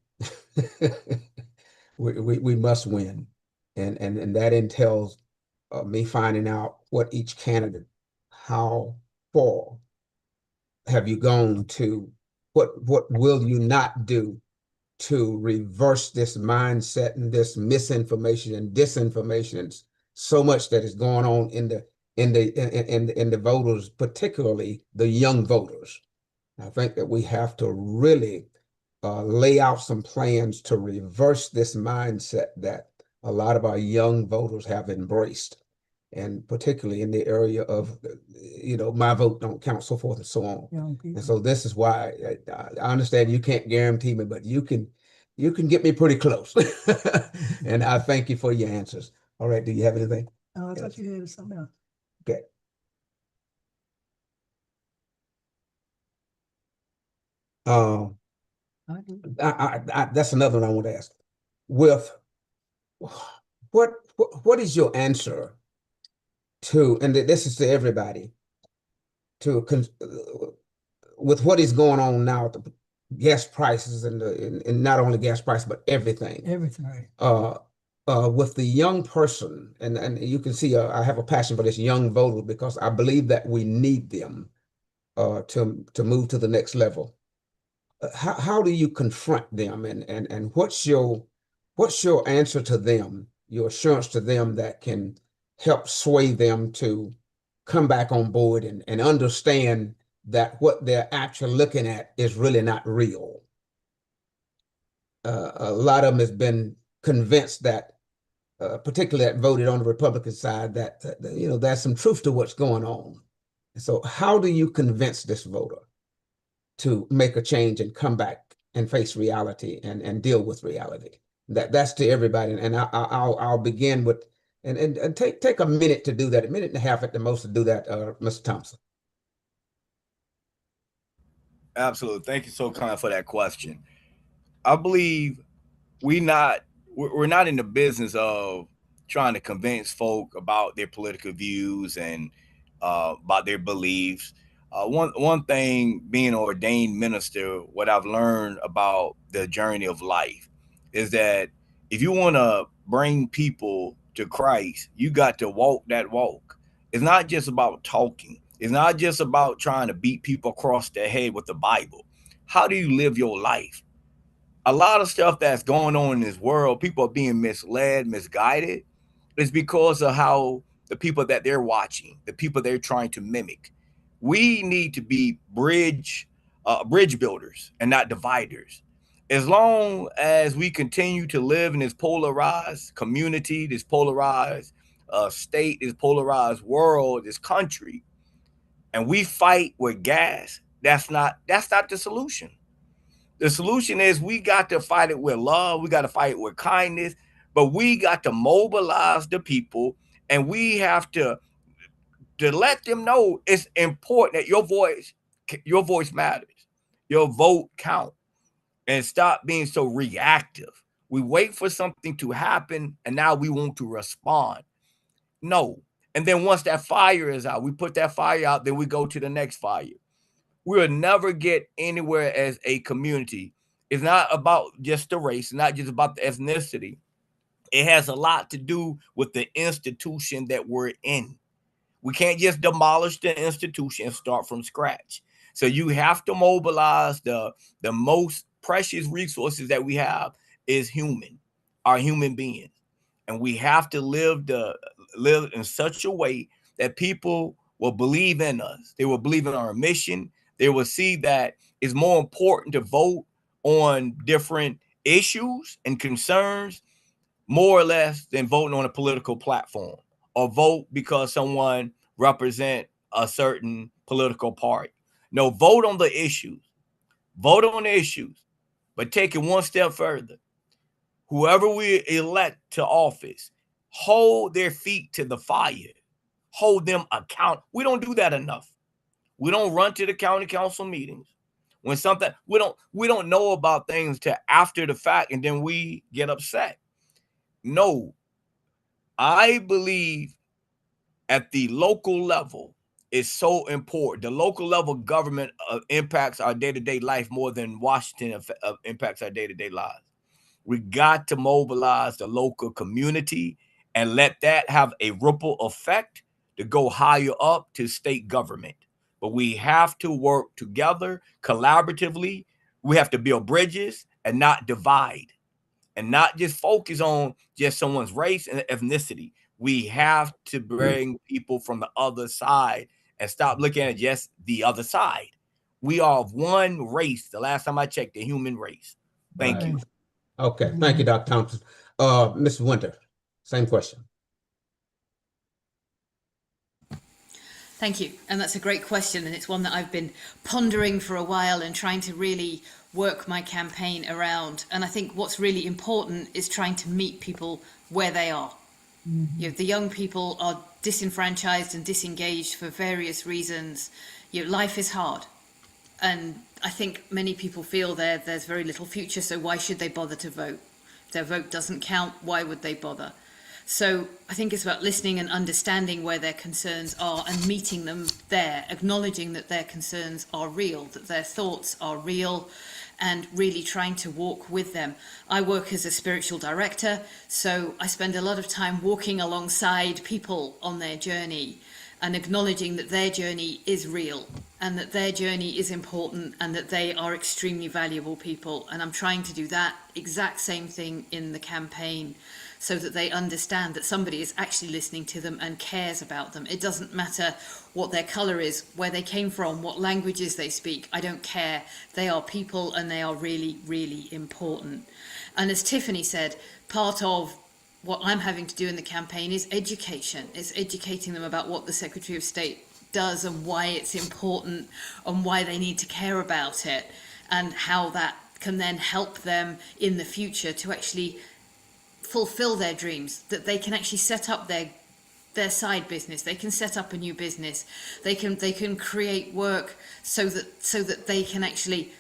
We must win. And that entails me finding out what each candidate, how far have you gone to, what will you not do to reverse this mindset and this misinformation and disinformation, and so much that is going on in the voters, particularly the young voters. I think that we have to really lay out some plans to reverse this mindset that a lot of our young voters have embraced, and particularly in the area of, my vote don't count, so forth and so on. And so this is why I understand you can't guarantee me, but you can get me pretty close. And I thank you for your answers. All right, do you have anything? Oh, I thought you had something else. Okay. That's another one I want to ask. With what is your answer to, and this is to everybody, with what is going on now, the gas prices and not only gas prices but everything. Everything. Right. with the young person, and you can see I have a passion for this young voter because I believe that we need them to move to the next level. How do you confront them, and what's your answer to them, your assurance to them that can help sway them to come back on board and understand that what they're actually looking at is really not real? A lot of them has been convinced that, particularly that voted on the Republican side, that there's some truth to what's going on. So how do you convince this voter to make a change and come back and face reality and deal with reality? That's to everybody, and I'll begin with and take a minute to do that, a minute and a half at the most to do that, Mr. Thompson. Absolutely. Thank you so kind for that question. I believe we're not in the business of trying to convince folk about their political views and about their beliefs. One thing, being an ordained minister, what I've learned about the journey of life is that if you want to bring people to Christ, you got to walk that walk. It's not just about talking. It's not just about trying to beat people across the head with the Bible. How do you live your life? A lot of stuff that's going on in this world, people are being misled, misguided, is because of how the people that they're watching, the people they're trying to mimic. We need to be bridge builders and not dividers. As long as we continue to live in this polarized community, this polarized state, this polarized world, this country, and we fight with gas, that's not the solution. The solution is we got to fight it with love. We got to fight it with kindness, but we got to mobilize the people, and we have to let them know it's important that your voice matters. Your vote count, and stop being so reactive. We wait for something to happen, and now we want to respond. No. And then once that fire is out, we put that fire out, then we go to the next fire. We'll never get anywhere as a community. It's not about just the race, it's not just about the ethnicity. It has a lot to do with the institution that we're in. We can't just demolish the institution and start from scratch. So you have to mobilize the most precious resources that we have is our human beings. And we have to live in such a way that people will believe in us. They will believe in our mission. They will see that it's more important to vote on different issues and concerns more or less than voting on a political platform or vote because someone represent a certain political party. No, vote on the issues. Vote on the issues, but take it one step further. Whoever we elect to office, hold their feet to the fire. Hold them account. We don't do that enough. We don't run to the county council meetings. When something we don't know about things till after the fact, and then we get upset. No, I believe at the local level is so important. The local level government impacts our day-to-day life more than Washington impacts our day-to-day lives. We got to mobilize the local community and let that have a ripple effect to go higher up to state government. But we have to work together collaboratively. We have to build bridges and not divide, and not just focus on just someone's race and ethnicity. We have to bring people from the other side and stop looking at just the other side. We are of one race. The last time I checked, the human race. Thank you. Okay. Thank you, Dr. Thompson. Ms. Winter, same question. Thank you. And that's a great question. And it's one that I've been pondering for a while and trying to really work my campaign around. And I think what's really important is trying to meet people where they are. The young people are disenfranchised and disengaged for various reasons. Life is hard. And I think many people feel there's very little future, so why should they bother to vote? If their vote doesn't count, why would they bother? So I think it's about listening and understanding where their concerns are and meeting them there, acknowledging that their concerns are real, that their thoughts are real, and really trying to walk with them. I work as a spiritual director, so I spend a lot of time walking alongside people on their journey and acknowledging that their journey is real and that their journey is important and that they are extremely valuable people. And I'm trying to do that exact same thing in the campaign, so that they understand that somebody is actually listening to them and cares about them. It doesn't matter what their colour is, where they came from, what languages they speak. I don't care. They are people and they are really, really important. And as Tiffany said, part of what I'm having to do in the campaign is education. It's educating them about what the Secretary of State does and why it's important and why they need to care about it, and how that can then help them in the future to actually fulfill their dreams, that they can actually set up their side business, they can set up a new business, they can create work so that they can actually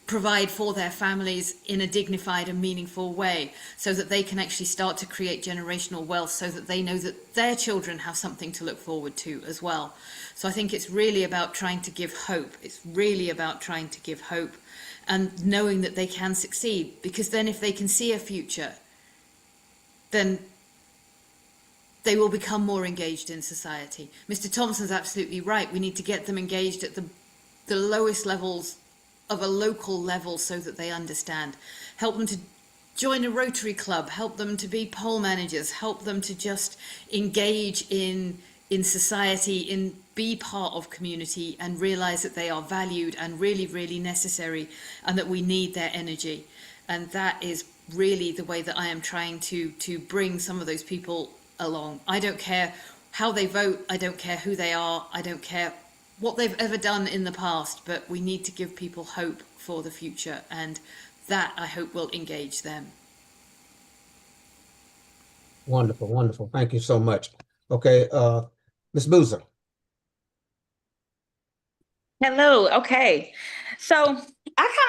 provide for their families in a dignified and meaningful way, so that they can actually start to create generational wealth, so that they know that their children have something to look forward to as well. So I think it's really about trying to give hope. It's really about trying to give hope and knowing that they can succeed, because then if they can see a future, then they will become more engaged in society. Mr. Thompson's absolutely right. We need to get them engaged at the lowest levels of a local level so that they understand. Help them to join a Rotary Club, help them to be poll managers, help them to just engage in society, be part of community, and realize that they are valued and really, really necessary, and that we need their energy. And that is really the way that I am trying to bring some of those people along. I don't care how they vote, I don't care who they are, I don't care what they've ever done in the past, but we need to give people hope for the future, and that I hope will engage them. Wonderful, wonderful. Thank you so much. Okay, Ms. Boozer. Hello. Okay. So I kind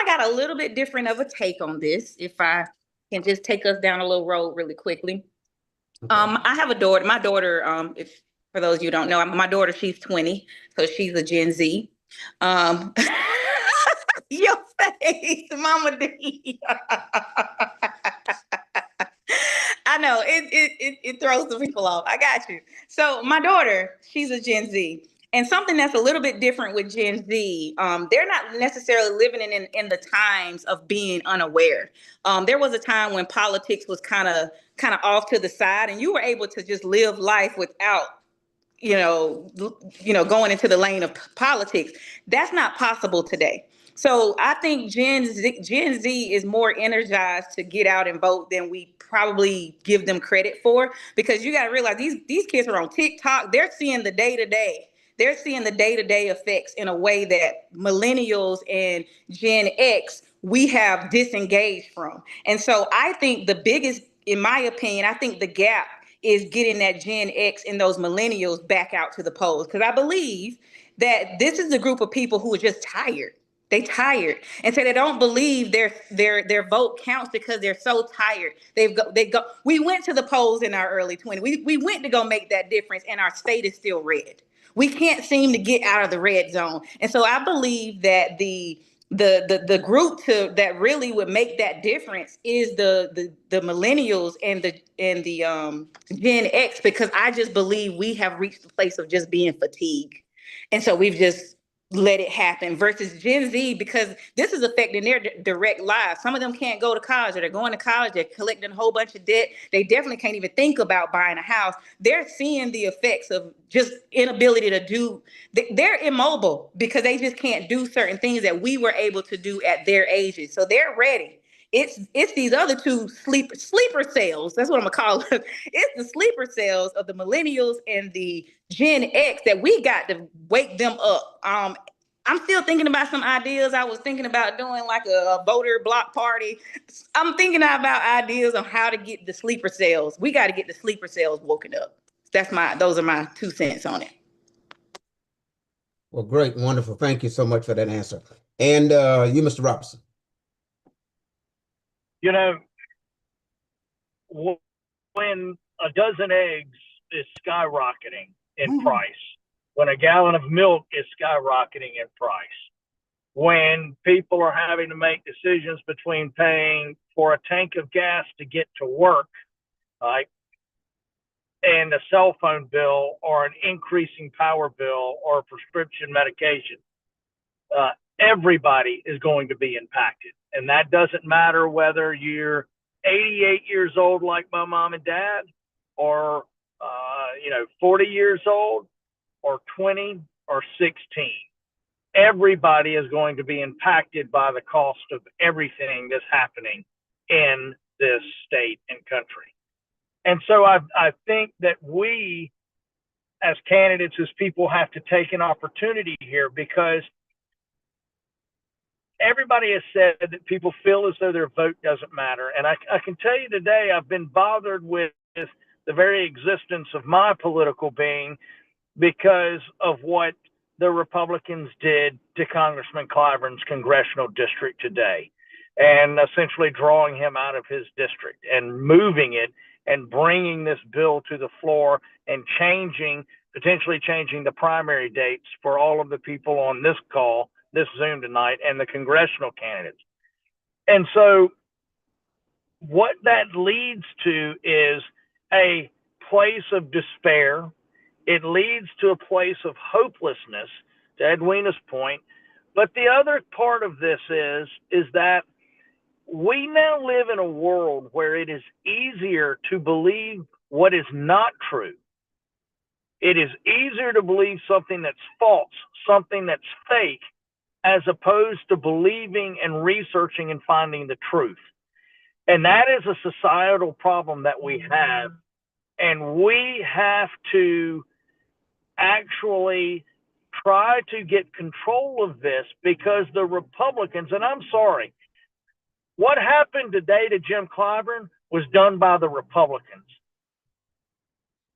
of got a little bit different of a take on this, if I can just take us down a little road really quickly. Okay. I have a daughter. My daughter, if for those of you who don't know, my daughter, she's 20, so she's a Gen Z. Your face, Mama D. I know it throws the people off. I got you. So my daughter, she's a Gen Z. And something that's a little bit different with Gen Z, they're not necessarily living in the times of being unaware. There was a time when politics was kind of off to the side, and you were able to just live life without, going into the lane of politics. That's not possible today. So I think Gen Z is more energized to get out and vote than we probably give them credit for, because you got to realize these kids are on TikTok. They're seeing the day-to-day. They're seeing the day-to-day effects in a way that millennials and Gen X, we have disengaged from. And so I think the biggest, in my opinion, I think the gap is getting that Gen X and those millennials back out to the polls. Because I believe that this is a group of people who are just tired. They tired, and so they don't believe their vote counts because they're so tired. We went to the polls in our early 20s. We went to go make that difference, and our state is still red. We can't seem to get out of the red zone, and so I believe that the group that really would make that difference is the millennials and the Gen X, because I just believe we have reached the place of just being fatigued, and so we've just let it happen, versus Gen Z, because this is affecting their direct lives. Some of them can't go to college, or they're going to college, they're collecting a whole bunch of debt. They definitely can't even think about buying a house. They're seeing the effects of just inability to do. They're immobile because they just can't do certain things that we were able to do at their ages. So they're ready. It's these other two sleeper cells. That's what I'm gonna call it. It's the sleeper cells of the millennials and the Gen X that we got to wake them up. I'm still thinking about some ideas. I was thinking about doing like a voter block party. I'm thinking about ideas on how to get the sleeper cells. We got to get the sleeper cells woken up. Those are my 2 cents on it. Well, great, wonderful. Thank you so much for that answer. And you, Mr. Robinson. You know, when a dozen eggs is skyrocketing in price, when a gallon of milk is skyrocketing in price, when people are having to make decisions between paying for a tank of gas to get to work, right, and a cell phone bill or an increasing power bill or prescription medication. Everybody is going to be impacted. And that doesn't matter whether you're 88 years old like my mom and dad, or 40 years old, or 20, or 16. Everybody is going to be impacted by the cost of everything that's happening in this state and country. And so I think that we, as candidates, as people, have to take an opportunity here, because everybody has said that people feel as though their vote doesn't matter. And I can tell you today, I've been bothered with the very existence of my political being because of what the Republicans did to Congressman Clyburn's congressional district today, and essentially drawing him out of his district and moving it and bringing this bill to the floor and potentially changing the primary dates for all of the people on this call, this Zoom tonight, and the congressional candidates. And so what that leads to is a place of despair. It leads to a place of hopelessness, to Edwina's point. But the other part of this is that we now live in a world where it is easier to believe what is not true. It is easier to believe something that's false, something that's fake, as opposed to believing and researching and finding the truth. And that is a societal problem that we have. And we have to actually try to get control of this, because the Republicans, and I'm sorry, what happened today to Jim Clyburn was done by the Republicans.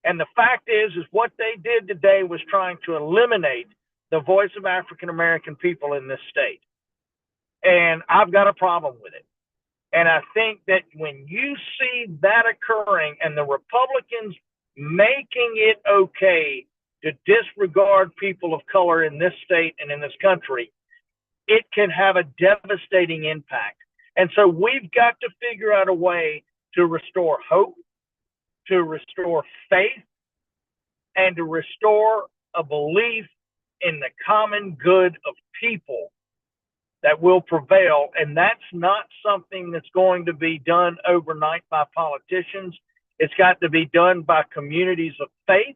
And the fact is what they did today was trying to eliminate the voice of African American people in this state. And I've got a problem with it. And I think that when you see that occurring and the Republicans making it okay to disregard people of color in this state and in this country, it can have a devastating impact. And so we've got to figure out a way to restore hope, to restore faith, and to restore a belief in the common good of people that will prevail. And that's not something that's going to be done overnight by politicians. It's got to be done by communities of faith.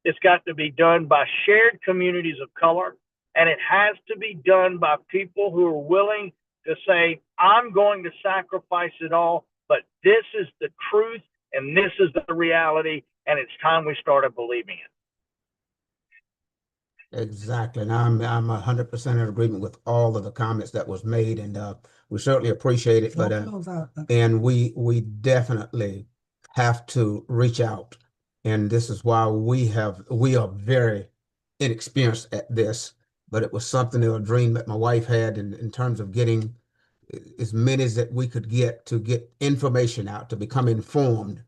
It's got to be done by shared communities of color. And it has to be done by people who are willing to say, I'm going to sacrifice it all, but this is the truth and this is the reality, and it's time we started believing it. Exactly. And I'm 100% in agreement with all of the comments that was made, and we certainly appreciate it. But and we definitely have to reach out, and this is why we are very inexperienced at this. But it was something, a dream that my wife had in terms of getting as many as that we could to get information out, to become informed,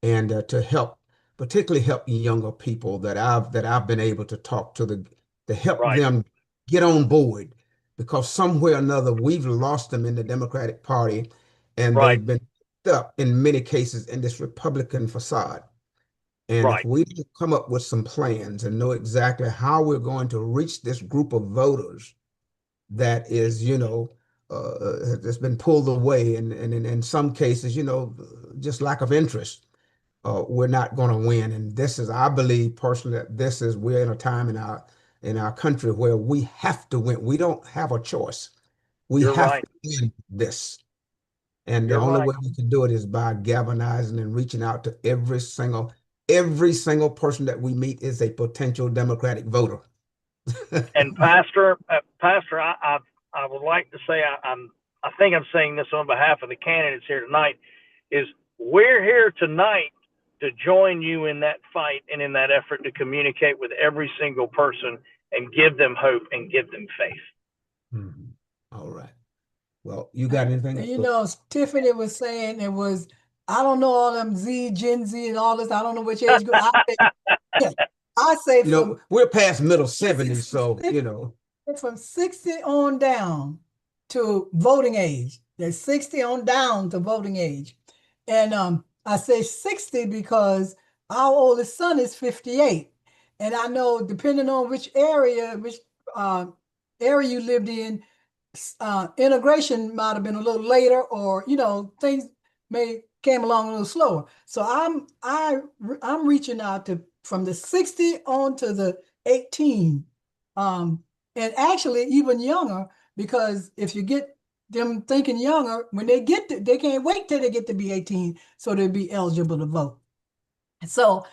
and to help, particularly help younger people that I've been able to talk to help them get on board, because somewhere or another we've lost them in the Democratic Party, and they've been stuck in many cases in this Republican facade. And if we come up with some plans and know exactly how we're going to reach this group of voters that is, that's been pulled away, and in some cases, just lack of interest, we're not going to win. And this is, I believe personally, that we're in a time in our country where we have to win. We don't have a choice. We have to win this. And the only way we can do it is by galvanizing and reaching out to every single person that we meet is a potential Democratic voter. And Pastor, I would like to say, I think I'm saying this on behalf of the candidates here tonight, is we're here tonight to join you in that fight and in that effort to communicate with every single person and give them hope and give them faith. Mm-hmm. All right. Well, you got anything? Tiffany was saying I don't know all them Gen Z and all this. I don't know which age group. I say, we're past middle 70s, so, from 60 on down to voting age. There's 60 on down to voting age. And I say 60 because our oldest son is 58. And I know depending on which area you lived in, integration might have been a little later, or things came along a little slower. So I'm reaching out to from the 60 on to the 18, and actually even younger, because if you get them thinking younger, when they can't wait till they get to be 18, so they'll be eligible to vote. So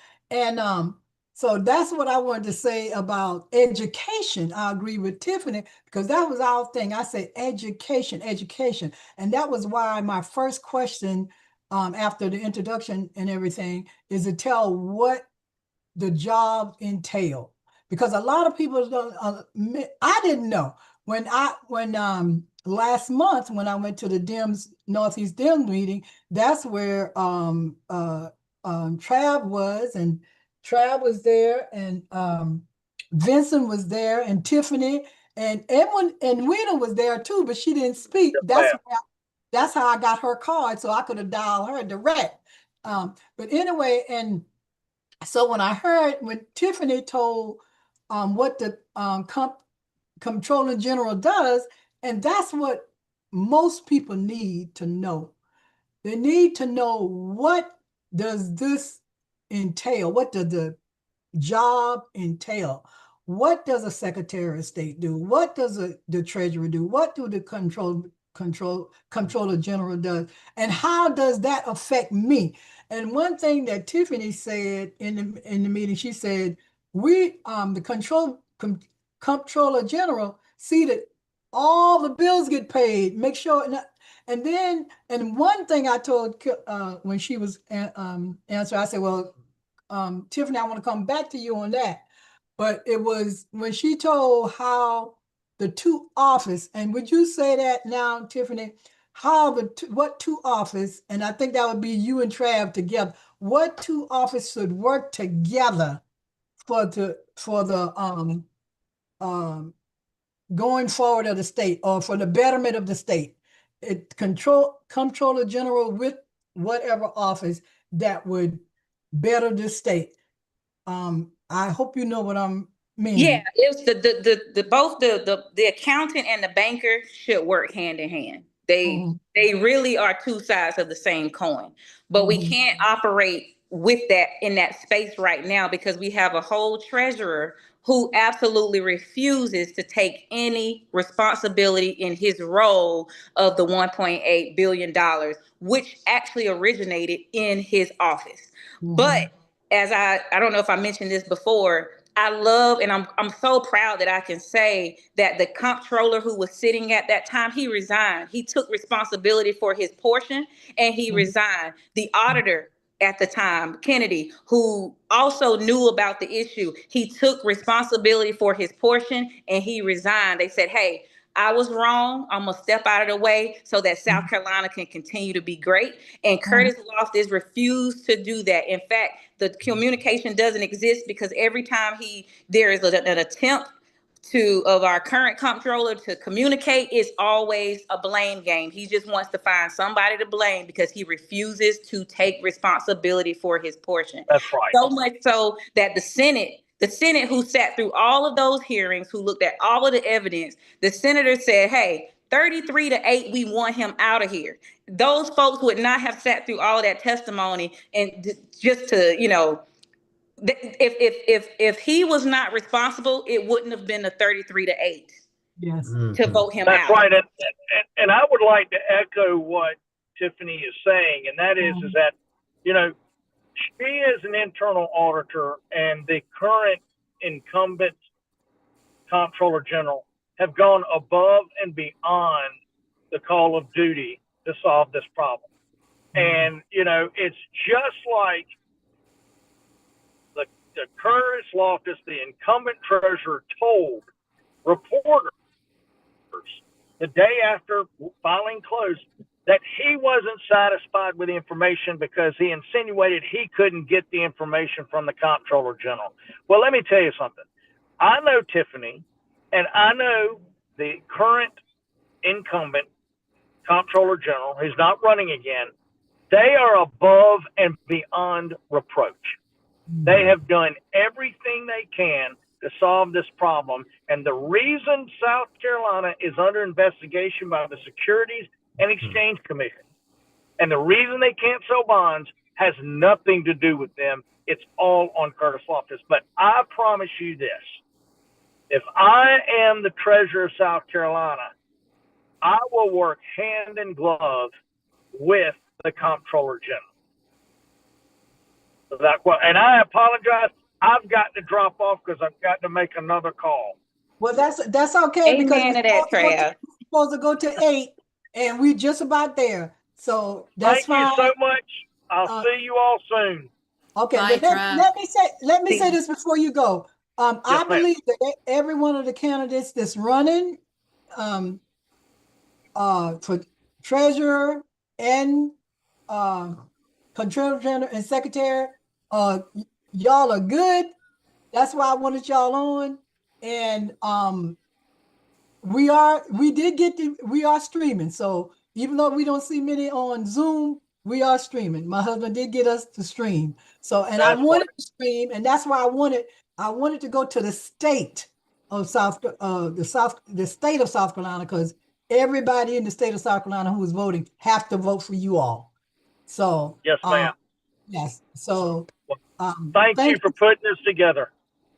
so that's what I wanted to say about education. I agree with Tiffany, because that was our thing. I said education. And that was why my first question after the introduction and everything is to tell what the job entail. Because a lot of people don't, I didn't know. When last month, when I went to the Northeast Dems meeting, that's where Trav was, and Trav was there, and Vincent was there, and Tiffany, and Edwin, and Wina was there too, but she didn't speak. That's how I got her card, so I could have dialed her direct. But anyway, and so when Tiffany told what the Comptroller General does, and that's what most people need to know. They need to know, what does this entail? What does the job entail? What does a Secretary of State do? What does the Treasurer do? What do the Comptroller General does? And how does that affect me? And one thing that Tiffany said in the meeting, she said, we, the Comptroller General, see that all the bills get paid, make sure. And one thing I told when she was answering, I said, well, Tiffany, I want to come back to you on that. But it was when she told how the two office, and would you say that now, Tiffany, how what two office, and I think that would be you and Trav together, what two office should work together for the going forward of the state, or for the betterment of the state? Comptroller General with whatever office that would better the state. I hope you know what I'm meaning. Yeah, it's the accountant and the banker should work hand in hand. They really are two sides of the same coin. But we can't operate with that in that space right now, because we have a whole treasurer who absolutely refuses to take any responsibility in his role of the $1.8 billion, which actually originated in his office. But as I don't know if I mentioned this before, I love, and I'm so proud that I can say that the comptroller who was sitting at that time, he resigned. He took responsibility for his portion, and he resigned. The auditor at the time, Kennedy, who also knew about the issue, he took responsibility for his portion, and he resigned. They said, hey, I was wrong. I'm going to step out of the way so that South Carolina can continue to be great. And Curtis Loftus refused to do that. In fact, the communication doesn't exist, because every time there is an attempt of our current comptroller to communicate, it's always a blame game. He just wants to find somebody to blame because he refuses to take responsibility for his portion. That's right. So much so that the Senate, who sat through all of those hearings, who looked at all of the evidence, the senator said, hey, 33-8, we want him out of here. Those folks would not have sat through all of that testimony, and just to, if he was not responsible, it wouldn't have been a 33-8 to vote him out. That's right. And I would like to echo what Tiffany is saying, and that is that, she is an internal auditor, and the current incumbent Comptroller General have gone above and beyond the call of duty to solve this problem. And, it's just like the Curtis Loftus, the incumbent treasurer, told reporters the day after filing closed that he wasn't satisfied with the information because he insinuated he couldn't get the information from the Comptroller General. Well, let me tell you something. I know Tiffany, And I know the current incumbent comptroller general, who's not running again, they are above and beyond reproach. They have done everything they can to solve this problem. And the reason South Carolina is under investigation by the Securities and Exchange Commission, and the reason they can't sell bonds, has nothing to do with them. It's all on Curtis Loftus. But I promise you this, if I am the treasurer of South Carolina, I will work hand in glove with the comptroller general. And I apologize. I've got to drop off because I've got to make another call. Well, that's okay. Amen because to that, we're supposed to go to 8, and we're just about there. So that's fine. Thank you so much. I'll see you all soon. Okay, Bye, but let me See say you. this before you go. I Yes, ma'am. believe that every one of the candidates that's running for treasurer and controller general and secretary, y'all are good. That's why I wanted y'all on. And we are streaming. So even though we don't see many on Zoom, we are streaming. My husband did get us to stream. So, and I wanted to stream, and that's why I wanted to go to the state of the state of South Carolina, because everybody in the state of South Carolina who is voting have to vote for you all. So Yes, ma'am. yes. So Thank you for putting this together.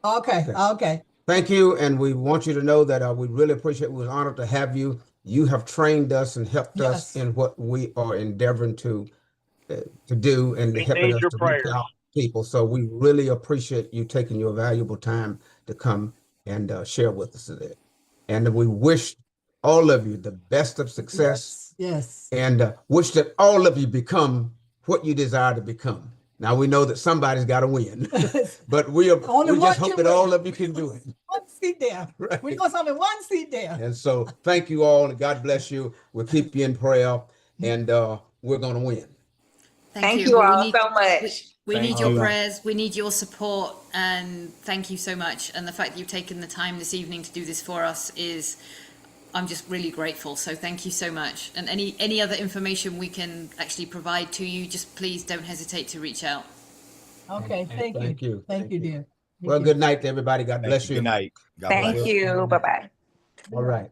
Okay. Thank you, and we want you to know that we really appreciate it. We're honored to have you. You have trained us and helped us in what we are endeavoring to do, and We helping need us your to prayers. reach out to people. So we really appreciate you taking your valuable time to come and share with us today. And we wish all of you the best of success. Yes. And wish that all of you become what you desire to become. Now we know that somebody's got to win, but we just hope that all of you can do it. One seat there. Right. We know something. One seat there. And so thank you all, and God bless you. We'll keep you in prayer, and we're going to win. Thank you all so much. We Thank need your you. prayers. We need your support. And thank you so much. And the fact that you've taken the time this evening to do this for us I'm just really grateful. So thank you so much. And any other information we can actually provide to you, just please don't hesitate to reach out. Okay. Thank you. Thank you, dear. Well, good night to everybody. God bless you. Good night. God bless. Thank you. Bye-bye. All right.